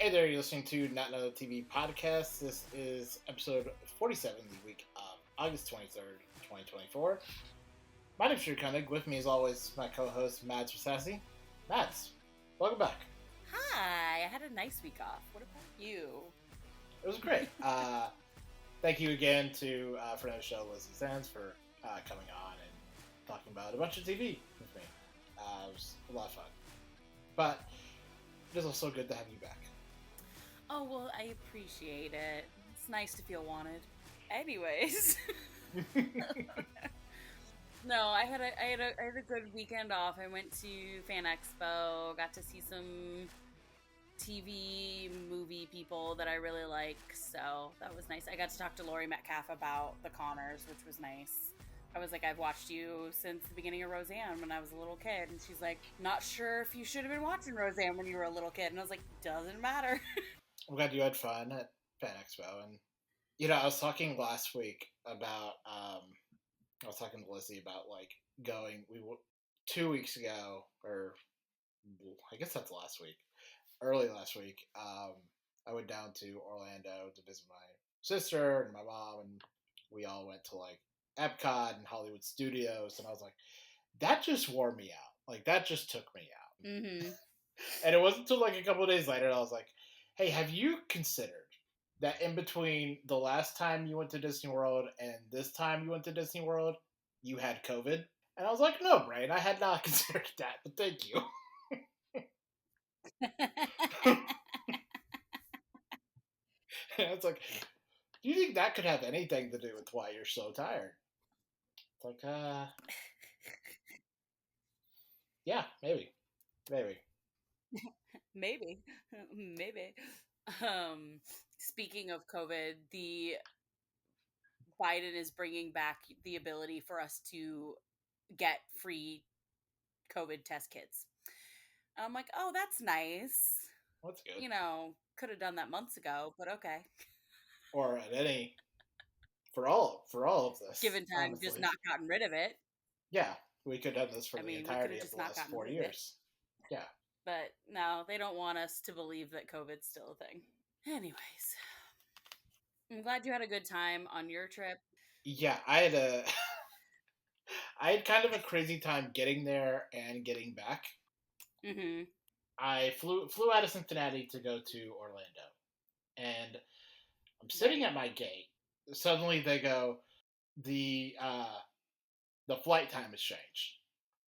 Hey there, you're listening to Not Another TV Podcast. This is episode 47, the week of August 23rd, 2024. My name's Drew Koenig. With me, as always, my co-host, Mads Sassy. Mads, welcome back. Hi, I had a nice week off. What about you? It was great. Thank you again to friend of the show, Lizzie Sands, for coming on and talking about a bunch of TV with me. It was a lot of fun. But it is also good to have you back. Oh, well, I appreciate it. It's nice to feel wanted. Anyways. No, I had a good weekend off. I went to Fan Expo, got to see some TV, movie people that I really like, so that was nice. I got to talk to Laurie Metcalf about The Connors, which was nice. I was like, I've watched you since the beginning of Roseanne when I was a little kid. And she's like, not sure if you should have been watching Roseanne when you were a little kid. And I was like, doesn't matter. I'm glad you had fun at Fan Expo. And, I was talking last week about, I was talking to Lizzie about, going, 2 weeks ago, or I guess that's last week, early last week, I went down to Orlando to visit my sister and my mom, and we all went to, Epcot and Hollywood Studios, and I was like, that just wore me out. That just took me out. Mm-hmm. And it wasn't until, a couple of days later, I was like, hey, have you considered that in between the last time you went to Disney World and this time you went to Disney World, you had COVID? And I was like, no, Brain, I had not considered that, but thank you. It's like, do you think that could have anything to do with why you're so tired? It's like, yeah, maybe. Maybe. Speaking of COVID, the Biden is bringing back the ability for us to get free COVID test kits. I'm like, oh, that's nice. That's good. Could have done that months ago, but okay. Or at any, for all of this. Given time, honestly. just not gotten rid of it. Yeah, we could have this for the entirety of the last 4 years. Yeah. But no, they don't want us to believe that COVID's still a thing. Anyways, I'm glad you had a good time on your trip. Yeah, I had kind of a crazy time getting there and getting back. Mm-hmm. I flew out of Cincinnati to go to Orlando, and I'm sitting at my gate. Suddenly they go, the flight time has changed.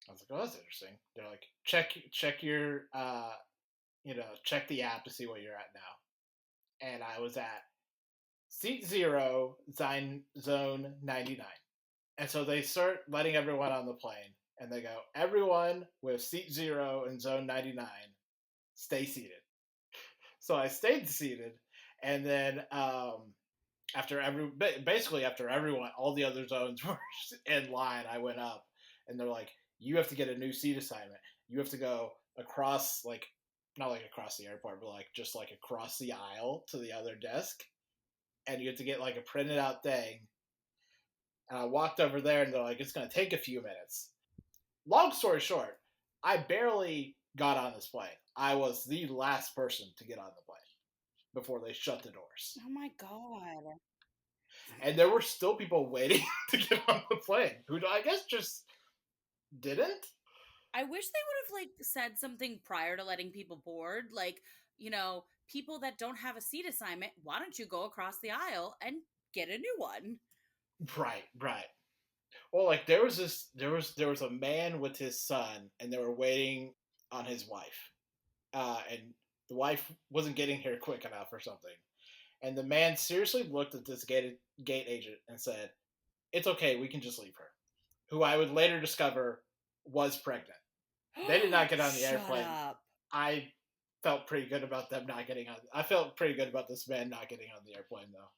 I was like, oh, that's interesting. They're like, check your check the app to see what you're at now. And I was at seat 0, zone 99. And so they start letting everyone on the plane, and they go, everyone with seat 0 in zone 99, stay seated. So I stayed seated, and then after everyone, all the other zones were in line, I went up, and they're like, you have to get a new seat assignment. You have to go across, not across the airport, but just across the aisle to the other desk, and you have to get a printed out thing. And I walked over there, and they're like, it's going to take a few minutes. Long story short, I barely got on this plane. I was the last person to get on the plane before they shut the doors. Oh my God. And there were still people waiting to get on the plane, who I guess just didn't. I wish they would have said something prior to letting people board. People that don't have a seat assignment, why don't you go across the aisle and get a new one? Right. Well, there was a man with his son, and they were waiting on his wife, and the wife wasn't getting here quick enough or something. And the man seriously looked at this gate agent and said, "It's okay, we can just leave her." Who I would later discover was pregnant. They did not get on the airplane. Up. I felt pretty good about them not getting on. I felt pretty good about this man not getting on the airplane, though.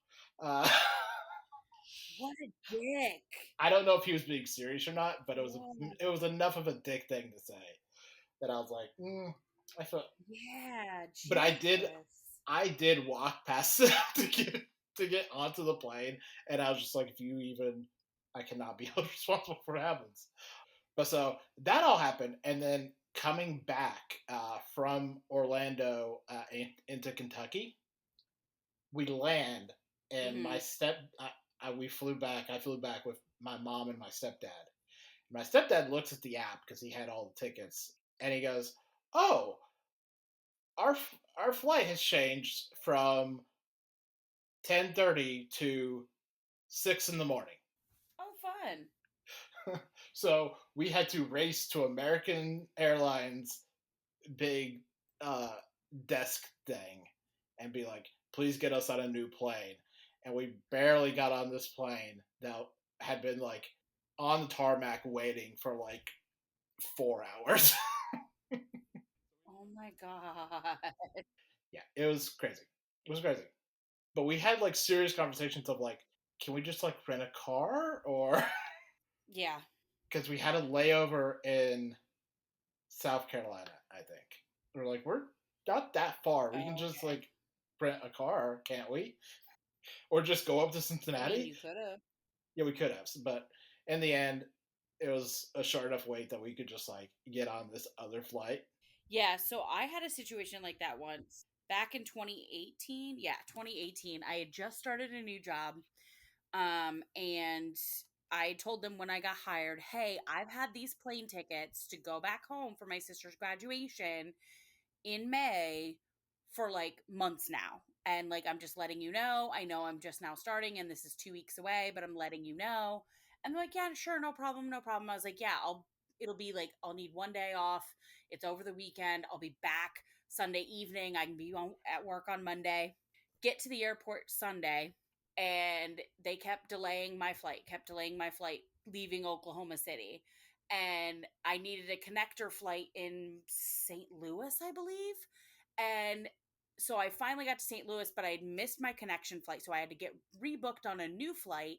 What a dick! I don't know if he was being serious or not, but it was enough of a dick thing to say that I was like, I felt. Yeah, Jesus. But I did walk past them to get onto the plane, and I was just like, I cannot be held responsible for what happens. But so that all happened, and then coming back from Orlando into Kentucky. We land, and Mm-hmm. we flew back. I flew back with my mom and my stepdad. My stepdad looks at the app because he had all the tickets, and he goes, "Oh, our flight has changed from 10:30 to 6 in the morning." Oh, fun. So we had to race to American Airlines big uh, desk thing and be like, please get us on a new plane. And we barely got on this plane that had been like on the tarmac waiting for like 4 hours. Oh my god. Yeah, it was crazy. It was crazy. But we had like serious conversations of like, can we just like rent a car or Yeah. because we had a layover in South Carolina, I think. We're like, we're not that far. We can Oh, just okay. like rent a car, can't we? Or just go up to I mean, Cincinnati. you could have. Yeah, we could have, but in the end, it was a short enough wait that we could just like get on this other flight. Yeah, so I had a situation like that once back in 2018. Yeah, 2018. I had just started a new job. And I told them when I got hired, hey, I've had these plane tickets to go back home for my sister's graduation in May for like months now. And like, I'm just letting you know. I know I'm just now starting and this is 2 weeks away, but I'm letting you know. And they're like, yeah, sure, no problem, no problem. I was like, yeah, it'll be like, I'll need one day off. It's over the weekend. I'll be back Sunday evening. I can be at work on Monday. Get to the airport Sunday, and they kept delaying my flight leaving Oklahoma City. And I needed a connector flight in St. Louis, I believe. And so I finally got to St. Louis, but I had missed my connection flight. So I had to get rebooked on a new flight.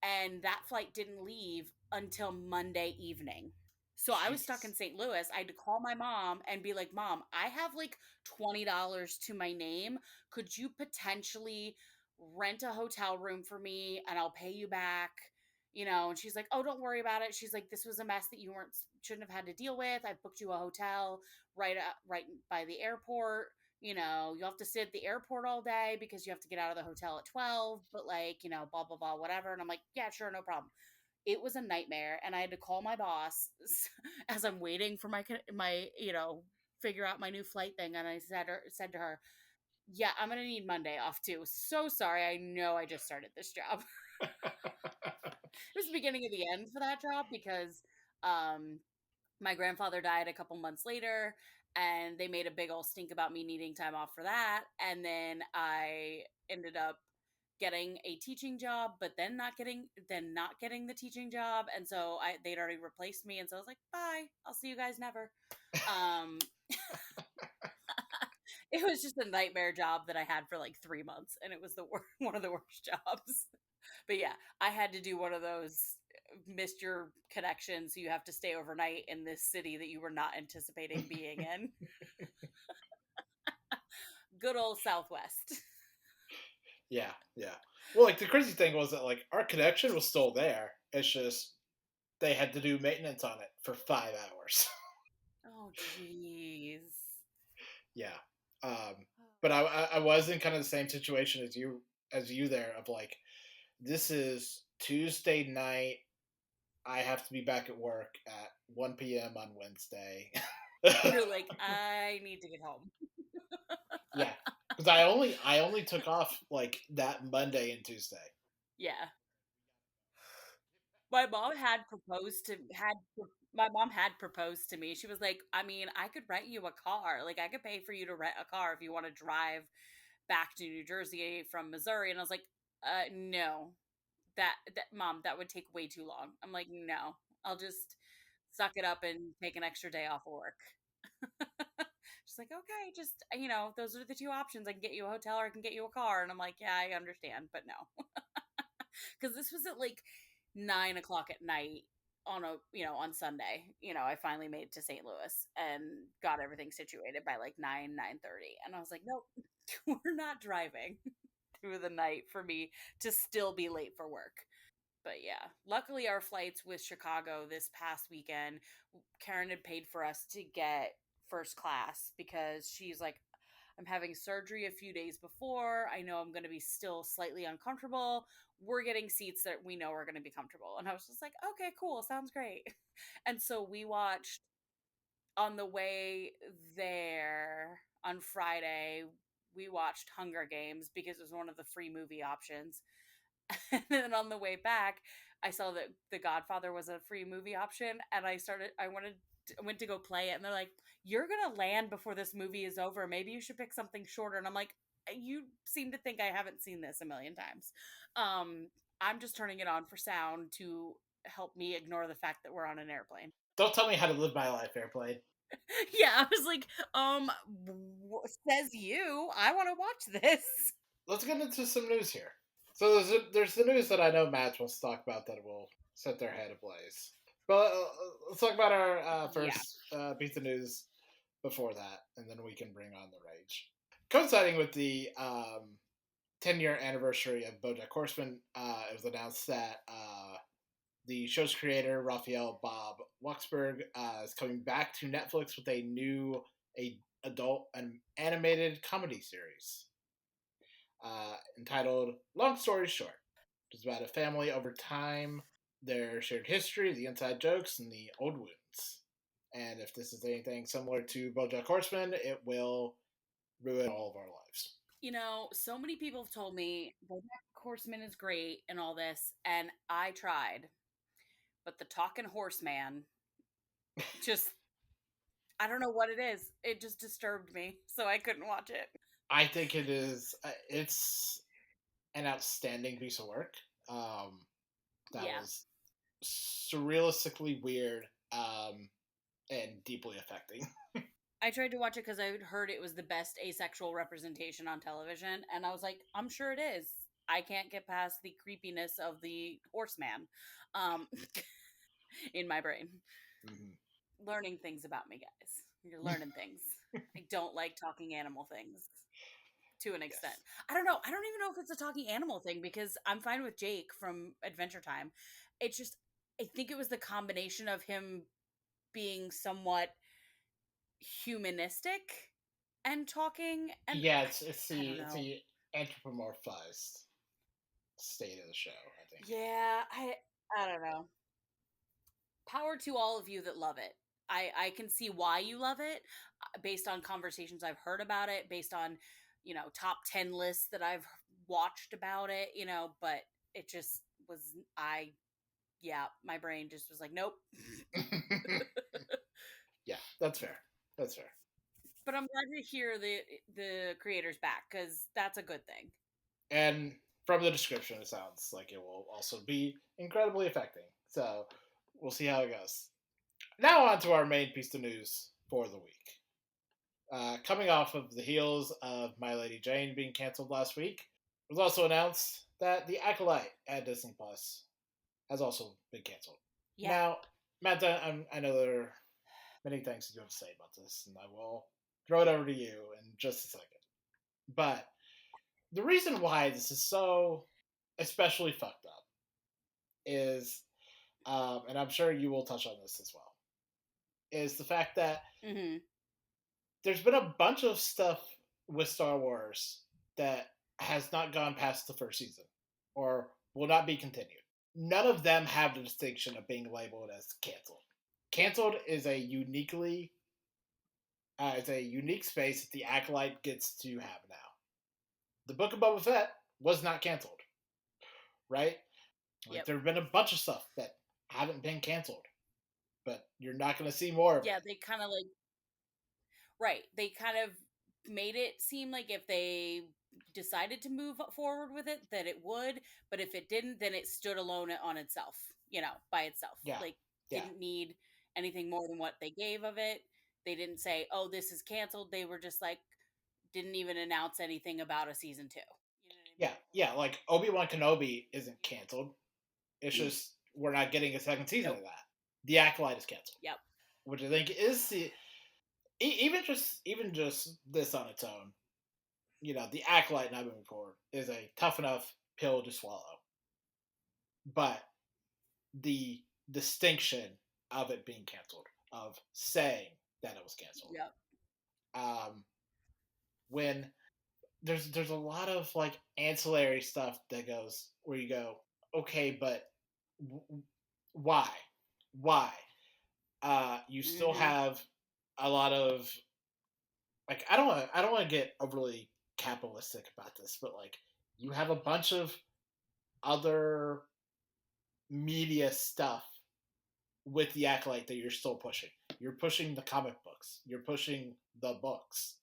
And that flight didn't leave until Monday evening. So I was stuck in Jesus. St. Louis. I had to call my mom and be like, Mom, I have like $20 to my name. Could you potentially rent a hotel room for me and I'll pay you back? And she's like, "Oh, don't worry about it." She's like, "This was a mess that you weren't shouldn't have had to deal with. I booked you a hotel right by the airport. You'll have to sit at the airport all day because you have to get out of the hotel at 12, but like, blah blah blah whatever." And I'm like, "Yeah, sure, no problem." It was a nightmare, and I had to call my boss as I'm waiting for my figure out my new flight thing, and I said to her, "Yeah, I'm gonna need Monday off too. So sorry. I know I just started this job." It was the beginning of the end for that job because um, my grandfather died a couple months later, and they made a big old stink about me needing time off for that. And then I ended up getting a teaching job, but then not getting the teaching job, and so they'd already replaced me, and so I was like, bye, I'll see you guys never. um it was just a nightmare job that I had for like 3 months, and it was one of the worst jobs. But yeah, I had to do one of those missed your connection, so you have to stay overnight in this city that you were not anticipating being in. Good old Southwest. Yeah, yeah. Well, like the crazy thing was that like our connection was still there. It's just they had to do maintenance on it for 5 hours. Oh, jeez. Yeah. But I was in kind of the same situation as you there of like this is Tuesday night. I have to be back at work at 1 p.m. on Wednesday. You're like, I need to get home. Yeah, because I only took off like that Monday and Tuesday. Yeah. My mom had proposed to me. She was like, I mean, I could rent you a car. Like, I could pay for you to rent a car if you want to drive back to New Jersey from Missouri. And I was like, no. That mom, that would take way too long. I'm like, no. I'll just suck it up and take an extra day off of work. She's like, okay, just those are the two options. I can get you a hotel or I can get you a car. And I'm like, yeah, I understand, but no. Because this was at like 9 o'clock at night on Sunday. I finally made it to St. Louis and got everything situated by like 9:30, and I was like, nope, we're not driving through the night for me to still be late for work. But yeah, luckily our flights with Chicago this past weekend, Karen had paid for us to get first class because she's like, I'm having surgery a few days before. I know I'm going to be still slightly uncomfortable. We're getting seats that we know are going to be comfortable. And I was just like, okay, cool. Sounds great. And so we watched on the way there on Friday, we watched Hunger Games because it was one of the free movie options. And then on the way back, I saw that The Godfather was a free movie option, and I went to go play it, and they're like, "You're gonna land before this movie is over. Maybe you should pick something shorter." And I'm like, "You seem to think I haven't seen this a million times." I'm just turning it on for sound to help me ignore the fact that we're on an airplane. Don't tell me how to live my life, airplane. Yeah, I was like, says you. I want to watch this. Let's get into some news here. So there's the news that I know Matt wants to talk about that will set their head ablaze. But let's talk about our Yeah. first piece of news before that, and then we can bring on the rage. Coinciding with the 10-year anniversary of BoJack Horseman, it was announced that the show's creator, Raphael Bob Waksberg, is coming back to Netflix with a new adult and animated comedy series entitled Long Story Short. It's about a family over time, their shared history, the inside jokes, and the old wounds. And if this is anything similar to BoJack Horseman, it will ruin all of our lives. You know, so many people have told me BoJack Horseman is great and all this, and I tried, but the talking horseman just, I don't know what it is. It just disturbed me, so I couldn't watch it. I think it is. It's an outstanding piece of work. That Yeah. was surrealistically weird and deeply affecting. I tried to watch it because I had heard it was the best asexual representation on television, and I was like, I'm sure it is. I can't get past the creepiness of the horseman um, in my brain. Mm-hmm. Learning things about me, guys. You're learning things. I don't like talking animal things to an extent. Yes. I don't know. I don't even know if it's a talking animal thing because I'm fine with Jake from Adventure Time. It's just, I think it was the combination of him being somewhat humanistic and talking, and Yeah, it's I the don't it's know. the anthropomorphized state of the show, I think. Yeah, I don't know. Power to all of you that love it. I can see why you love it based on conversations I've heard about it, based on, top 10 lists that I've watched about it, but it just was, my brain just was like, nope. Yeah, that's fair. That's fair. But I'm glad to hear the creators back because that's a good thing. And from the description, it sounds like it will also be incredibly affecting. So we'll see how it goes. Now on to our main piece of news for the week. Coming off of the heels of My Lady Jane being canceled last week, it was also announced that The Acolyte at Disney Plus has also been canceled. Yeah. Now, Matt, I know there are many things you have to say about this, and I will throw it over to you in just a second. But the reason why this is so especially fucked up is, and I'm sure you will touch on this as well, is the fact that there's been a bunch of stuff with Star Wars that has not gone past the first season or will not be continued. None of them have the distinction of being labeled as canceled. Canceled is a unique space that the Acolyte gets to have now. The Book of Boba Fett was not canceled, right? Like, there have been a bunch of stuff that haven't been canceled, but you're not going to see more of it. Yeah, they kind of like, right. They kind of made it seem like if they decided to move forward with it, that it would, but if it didn't, then it stood alone on itself, by itself. Yeah. Like, didn't need anything more than what they gave of it. They didn't say, oh, this is canceled. They were just like, didn't even announce anything about a season 2. You know what I mean? Yeah, like Obi-Wan Kenobi isn't canceled. It's just we're not getting a second season of that. The Acolyte is canceled. Yep. Which I think is even just this on its own, the Acolyte not moving forward is a tough enough pill to swallow. But the distinction of it being canceled, of saying that it was canceled. Yep. When there's a lot of like ancillary stuff that goes where you go, okay, but why? Why? You still Mm-hmm. have a lot of like I don't want to get overly capitalistic about this, but like you have a bunch of other media stuff with the Acolyte that you're still pushing. You're pushing the comic books. You're pushing the books.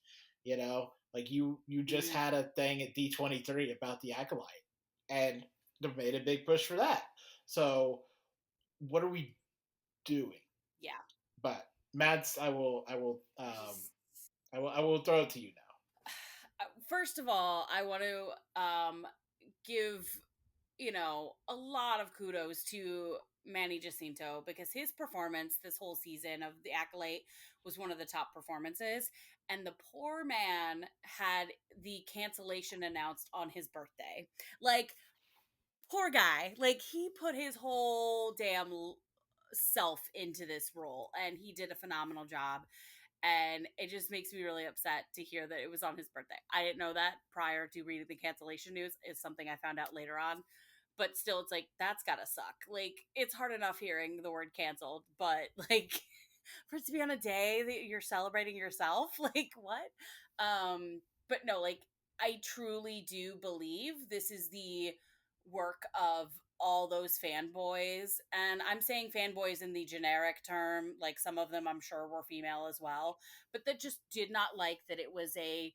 You know, like you just Mm-hmm. had a thing at D23 about the Acolyte, and they made a big push for that. So what are we doing? Yeah. But Mads, Just I will throw it to you now. first of all, I want to give a lot of kudos to Manny Jacinto because his performance this whole season of The Acolyte was one of the top performances. And the poor man had the cancellation announced on his birthday. Like, poor guy. Like, he put his whole damn self into this role and he did a phenomenal job. And it just makes me really upset to hear that it was on his birthday. I didn't know that prior to reading the cancellation news. It's something I found out later on. But still, it's like, that's gotta suck. Like, it's hard enough hearing the word canceled, but like, for it to be on a day that you're celebrating yourself, like, what? But no, like, I truly do believe this is the work of all those fanboys, and I'm saying fanboys in the generic term, like some of them I'm sure were female as well, but that just did not like that it was a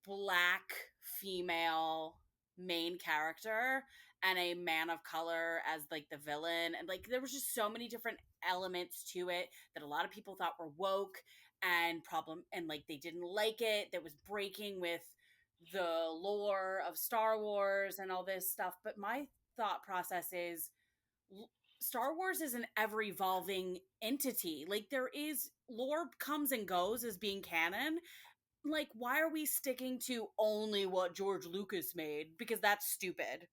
black female main character and a man of color as like the villain, and like there was just so many different elements to it that a lot of people thought were woke and problem, and like they didn't like it, that was breaking with the lore of Star Wars and all this stuff. But my thought process is Star Wars is an ever evolving entity. Like, there is lore comes and goes as being canon. Like, why are we sticking to only what George Lucas made? Because that's stupid.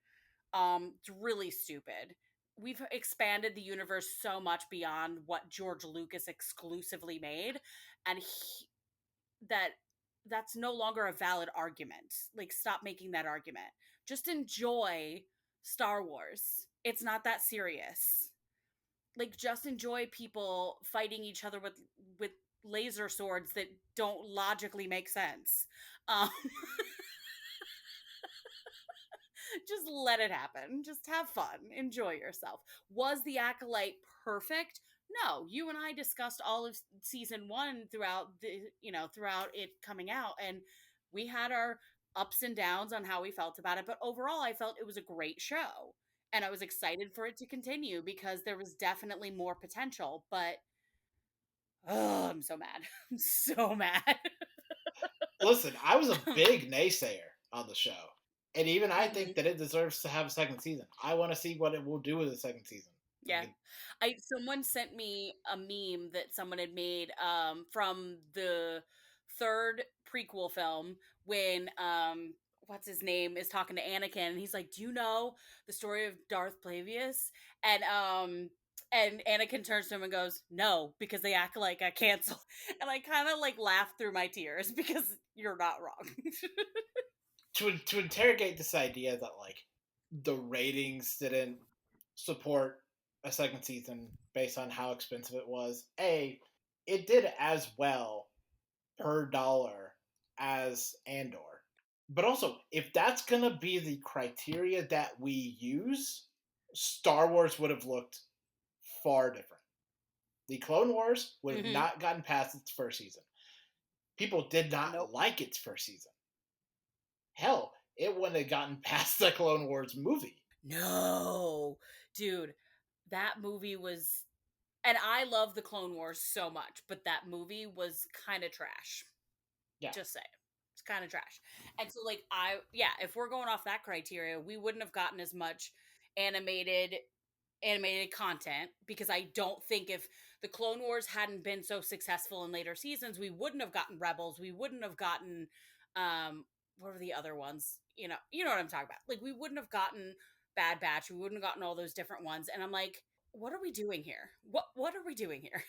It's really stupid. We've expanded the universe so much beyond what George Lucas exclusively made, and that that's no longer a valid argument. Like, stop making that argument. Just enjoy Star Wars. It's not that serious. Like, just enjoy people fighting each other with laser swords that don't logically make sense. Um, just let it happen. Just have fun. Enjoy yourself. Was the Acolyte perfect? No. You and I discussed all of season 1 throughout it coming out, and we had our ups and downs on how we felt about it, but overall I felt it was a great show. And I was excited for it to continue because there was definitely more potential, but oh, I'm so mad. I'm so mad. Listen, I was a big naysayer on the show, and even I think Hmm. that it deserves to have a second season. I want to see what it will do with the second season. Yeah. Like, I Someone sent me a meme that someone had made from the third prequel film when what's his name is talking to Anakin and he's like, "Do you know the story of Darth Plagueis?" And Anakin turns to him and goes, "No, because they act like I canceled." And I kind of like laughed through my tears because you're not wrong. to interrogate this idea that like the ratings didn't support a second season based on how expensive it was. It did as well per dollar as Andor. But also, if that's gonna be the criteria that we use, Star Wars would have looked far different. The Clone Wars would have Hmm. not gotten past its first season. People did not Nope. like its first season. Hell, it wouldn't have gotten past the Clone Wars movie. No, dude, that movie was, and I love the Clone Wars so much, but that movie was kind of trash. Yeah. Just saying. It's kind of trash. And so, like, if we're going off that criteria, we wouldn't have gotten as much animated content because I don't think if the Clone Wars hadn't been so successful in later seasons, we wouldn't have gotten Rebels. We wouldn't have gotten what were the other ones? You know what I'm talking about. Like, we wouldn't have gotten Bad Batch. We wouldn't have gotten all those different ones. And I'm like, what are we doing here? What are we doing here?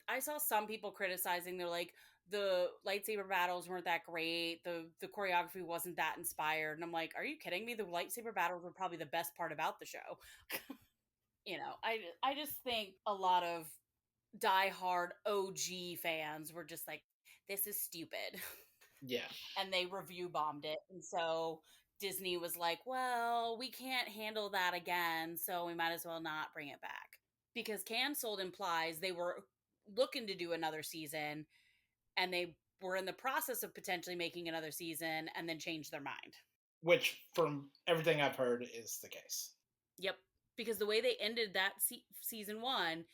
I saw some people criticizing. They're like, the lightsaber battles weren't that great. The choreography wasn't that inspired. And I'm like, are you kidding me? The lightsaber battles were probably the best part about the show. I just think a lot of diehard OG fans were just like, this is stupid. Yeah. And they review bombed it. And so Disney was like, well, we can't handle that again, so we might as well not bring it back. Because canceled implies they were looking to do another season and they were in the process of potentially making another season and then changed their mind. Which, from everything I've heard, is the case. Yep. Because the way they ended that season one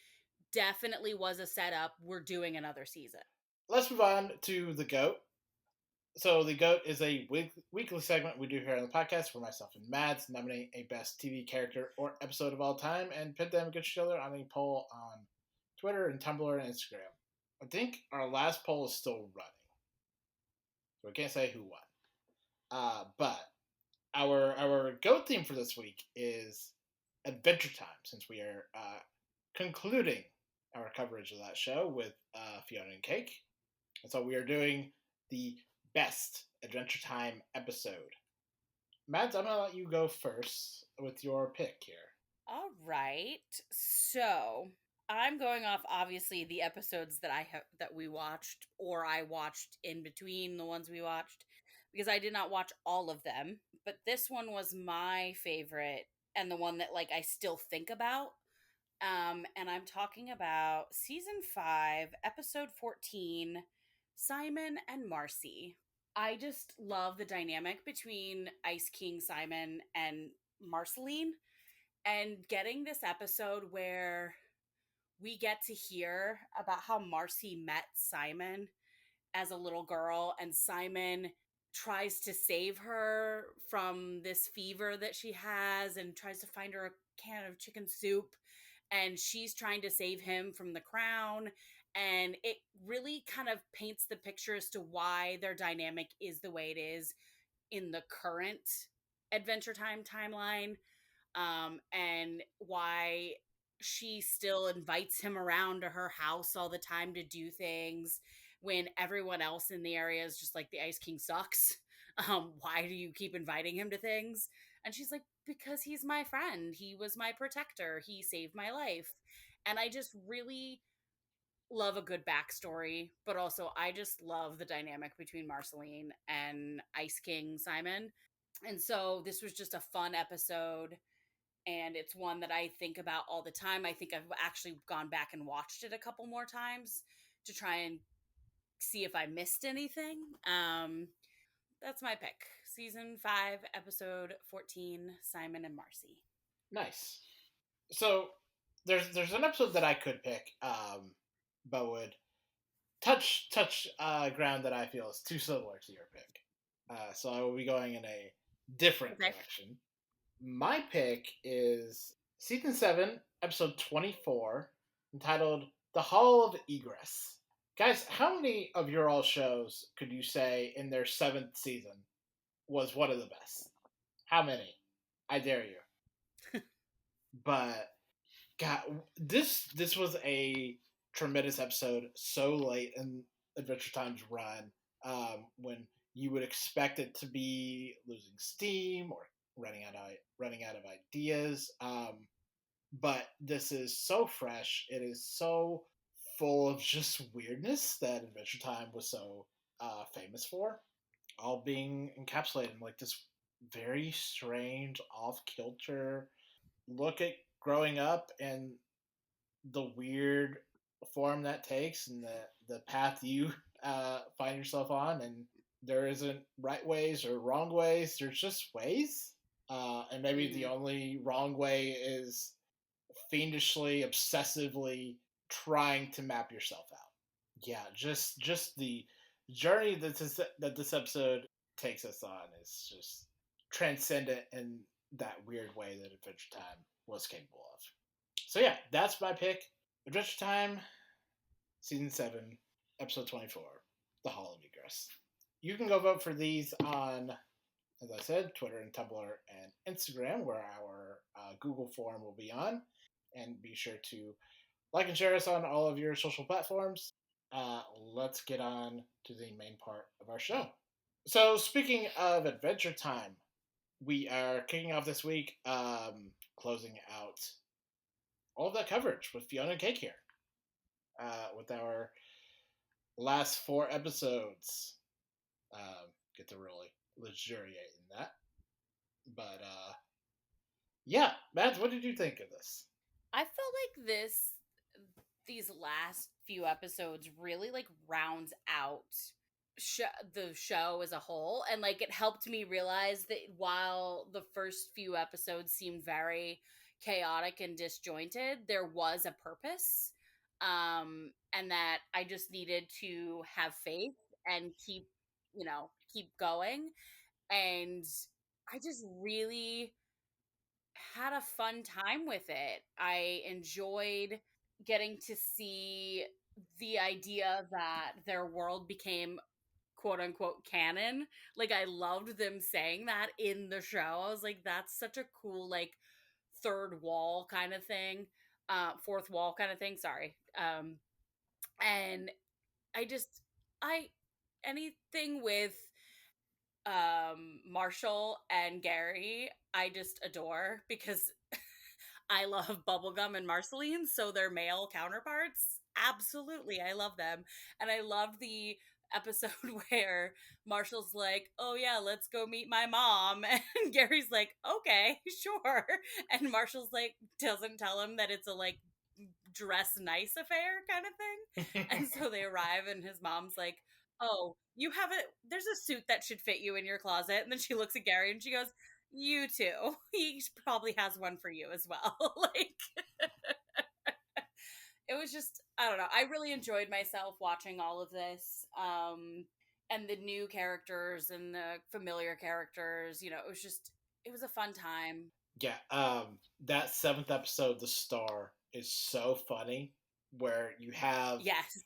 definitely was a setup. We're doing another season. Let's move on to the GOAT. So the GOAT is a weekly segment we do here on the podcast where myself and Mads nominate a best TV character or episode of all time and pit them against each other on a poll on Twitter and Tumblr and Instagram. I think our last poll is still running, so we can't say who won. But our GOAT theme for this week is Adventure Time, since we are concluding our coverage of that show with Fionna and Cake. And so we are doing the best Adventure Time episode. Mads, I'm going to let you go first with your pick here. All right. So I'm going off obviously the episodes that we watched or I watched in between the ones we watched because I did not watch all of them, but this one was my favorite and the one that like I still think about. And I'm talking about season 5, episode 14, Simon and Marcy. I just love the dynamic between Ice King Simon and Marceline and getting this episode where we get to hear about how Marcy met Simon as a little girl and Simon tries to save her from this fever that she has and tries to find her a can of chicken soup and she's trying to save him from the crown and it really kind of paints the picture as to why their dynamic is the way it is in the current Adventure Time timeline, and why she still invites him around to her house all the time to do things when everyone else in the area is just like, the Ice King sucks. Why do you keep inviting him to things? And she's like, because he's my friend. He was my protector. He saved my life. And I just really love a good backstory, but also I just love the dynamic between Marceline and Ice King Simon. And so this was just a fun episode and it's one that I think about all the time. I think I've actually gone back and watched it a couple more times to try and see if I missed anything. That's my pick. Season 5, episode 14, Simon and Marcy. Nice. So there's an episode that I could pick, but would touch ground that I feel is too similar to your pick. So I will be going in a different direction. My pick is season 7, episode 24, entitled "The Hall of Egress." Guys, how many of your all shows could you say in their 7th season was one of the best? How many? I dare you. But God, this was a tremendous episode. So late in Adventure Time's run, when you would expect it to be losing steam or running out of ideas. But this is so fresh. It is so full of just weirdness that Adventure Time was so famous for, all being encapsulated in like this very strange, off kilter look at growing up and the weird form that takes and the path you find yourself on. And there isn't right ways or wrong ways. There's just ways. And maybe the only wrong way is fiendishly, obsessively trying to map yourself out. Yeah, just the journey that this episode takes us on is just transcendent in that weird way that Adventure Time was capable of. So yeah, that's my pick. Adventure Time, season 7, episode 24, The Hall of Egress. You can go vote for these on, as I said, Twitter and Tumblr and Instagram, where our Google form will be on. and be sure to like and share us on all of your social platforms. Let's get on to the main part of our show. So, speaking of Adventure Time, we are kicking off this week, closing out all of that coverage with Fiona and Cake here, with our last 4 episodes. Get to really luxuriate in that. But yeah, Mads, what did you think of this? I felt like these last few episodes really like rounds out the show as a whole, and like it helped me realize that while the first few episodes seemed very chaotic and disjointed, there was a purpose, and that I just needed to have faith and keep going. And I just really had a fun time with it. I enjoyed getting to see the idea that their world became quote unquote canon. Like, I loved them saying that in the show. I was like, that's such a cool, like, third wall kind of thing. Fourth wall kind of thing, sorry. And I just I anything with Marshall and Gary, I just adore because I love Bubblegum and Marceline, so they're male counterparts. Absolutely, I love them. And I love the episode where Marshall's like, "Oh yeah, let's go meet my mom." And Gary's like, "Okay, sure." And Marshall's like doesn't tell him that it's a like dress nice affair kind of thing. And so they arrive and his mom's like, "Oh, you have there's a suit that should fit you in your closet." And then she looks at Gary and she goes, "You too. He probably has one for you as well." Like, it was just, I don't know. I really enjoyed myself watching all of this. And the new characters and the familiar characters, it was a fun time. Yeah, that 7th episode, The Star, is so funny. Where Yes.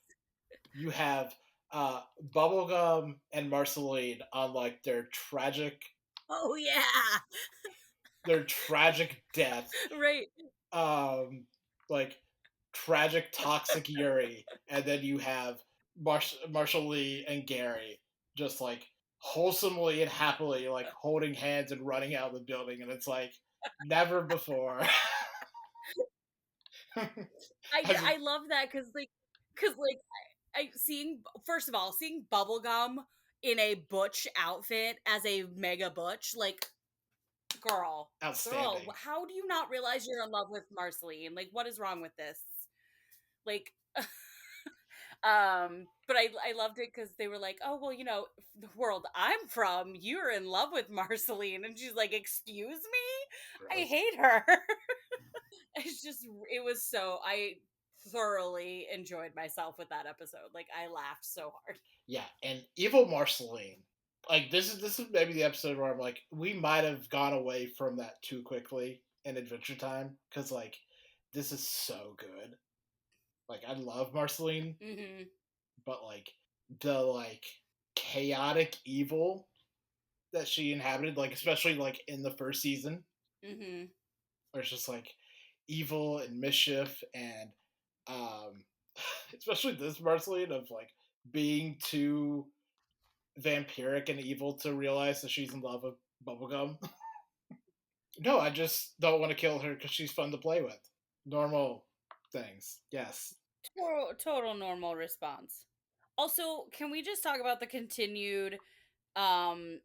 you have Bubblegum and Marceline on like Oh yeah. their tragic death, Right. um, like tragic toxic Yuri, and then you have Marshall Lee and Gary just like wholesomely and happily like holding hands and running out of the building, and it's like never before. I love that because I seeing first of all seeing Bubblegum in a butch outfit as a mega butch, like, girl, Outstanding. how do you not realize you're in love with Marceline? Like, what is wrong with this? Like, but I loved it because they were like, "Oh well, the world I'm from, you're in love with Marceline," and she's like, "Excuse me, I Gross. hate her." It's just, it was so, I thoroughly enjoyed myself with that episode. Like, I laughed so hard. Yeah, and evil Marceline. Like this is maybe the episode where I'm like, we might have gone away from that too quickly in Adventure Time because like this is so good. Like I love Marceline, Mm-hmm. but like the like chaotic evil that she inhabited, like especially like in the first season, Mm-hmm. where it's just like evil and mischief and um especially this Marceline of like being too vampiric and evil to realize that she's in love with Bubblegum. No, I just don't want to kill her because she's fun to play with. Normal things, yes. Total normal response. Also, can we just talk about the continued um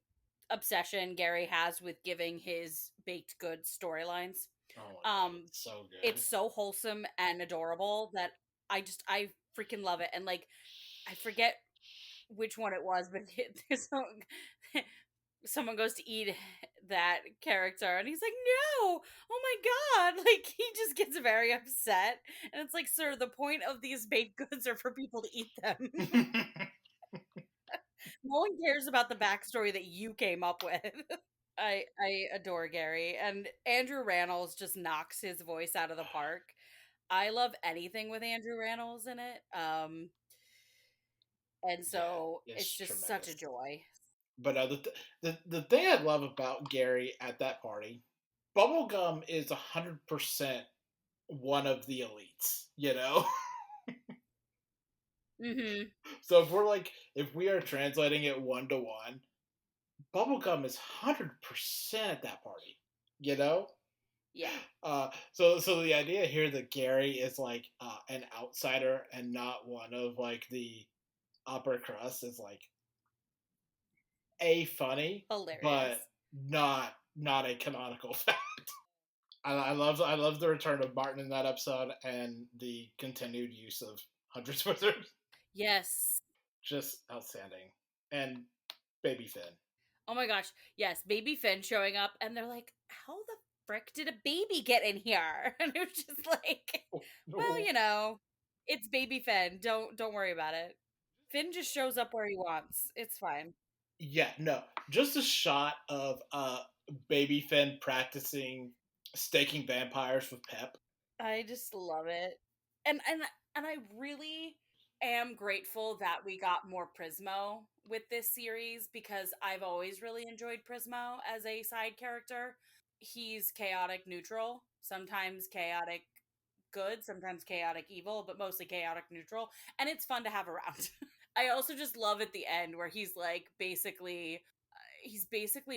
obsession Gary has with giving his baked goods storylines? Oh my god, Um it's so good. it's so wholesome and adorable that I freaking love it. And like, I forget which one it was, but there's someone goes to eat that character and he's like, "No, oh my god." Like, he just gets very upset, and it's like, "Sir, the point of these baked goods are for people to eat them." No one cares about the backstory that you came up with. I adore Gary, and Andrew Rannells just knocks his voice out of the park. I love anything with Andrew Rannells in it. And Yeah, so it's it's just such a tremendous. joy. But the thing I love about Gary at that party, Bubblegum is 100% one of the elites, you know? Mm-hmm. So if we are translating it 1-to-1, bubblegum is 100% at that party, you know? Yeah. So the idea here that Gary is like an outsider and not one of like the upper crust is like funny, but Hilarious. not a canonical fact. I love the return of Martin in that episode and the continued use of Hundreds Wizards. Yes. Just outstanding. And Baby Finn. Oh my gosh. Yes. Baby Finn showing up, and they're like, how the frick did a baby get in here? And it was just like, well, it's Baby Finn. Don't worry about it. Finn just shows up where he wants. It's fine. Yeah, no. Just a shot of Baby Finn practicing staking vampires with Pep. I just love it. And I really am grateful that we got more Prismo with this series, because I've always really enjoyed Prismo as a side character. He's chaotic neutral, sometimes chaotic good, sometimes chaotic evil, but mostly chaotic neutral, and it's fun to have around. I also just love at the end where he's basically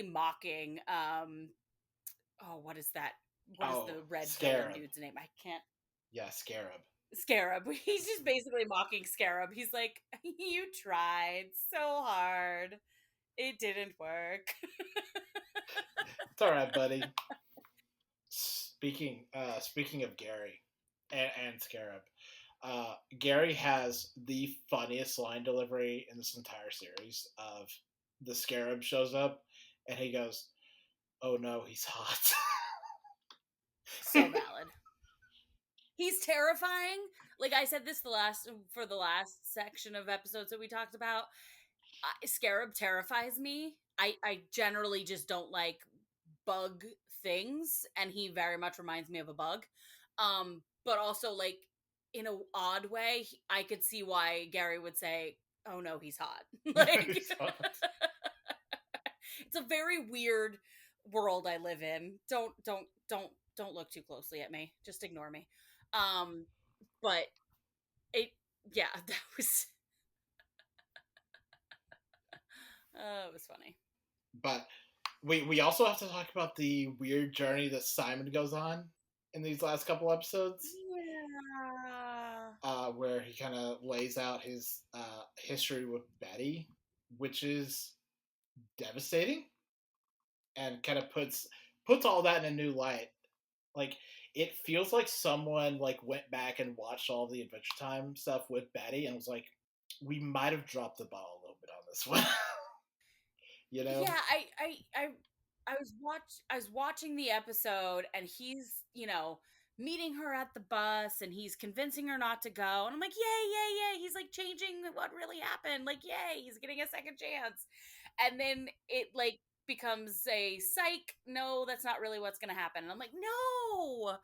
mocking oh, what is that? What is Oh, the red villain Scarab. dude's name? I can't. Yeah, Scarab. Scarab. He's just basically mocking Scarab. He's like, you tried so hard. It didn't work. It's all right, buddy. Speaking of Gary and Scarab, Gary has the funniest line delivery in this entire series. Of the Scarab shows up and he goes, "Oh no, he's hot." So valid. He's terrifying. Like I said this for the last section of episodes that we talked about. Scarab terrifies me. I generally just don't like bug things, and he very much reminds me of a bug. But also, like, in a odd way, I could see why Gary would say, "Oh no, he's hot." Like, He's hot. it's a very weird world I live in. Don't look too closely at me. Just ignore me. But it, yeah, that was it was funny. But we also have to talk about the weird journey that Simon goes on in these last couple episodes. Yeah. Where he kind of lays out his history with Betty, which is devastating, and kind of puts all that in a new light. Like it feels like someone like went back and watched all the Adventure Time stuff with Betty and was like, we might have dropped the ball a little bit on this one. You know? Yeah, I was watching the episode, and he's, meeting her at the bus, and he's convincing her not to go, and I'm like, yay, yay, yay, he's like changing what really happened. Like, yay, he's getting a second chance. And then it like becomes a psych, no, that's not really what's gonna happen. And I'm like, no.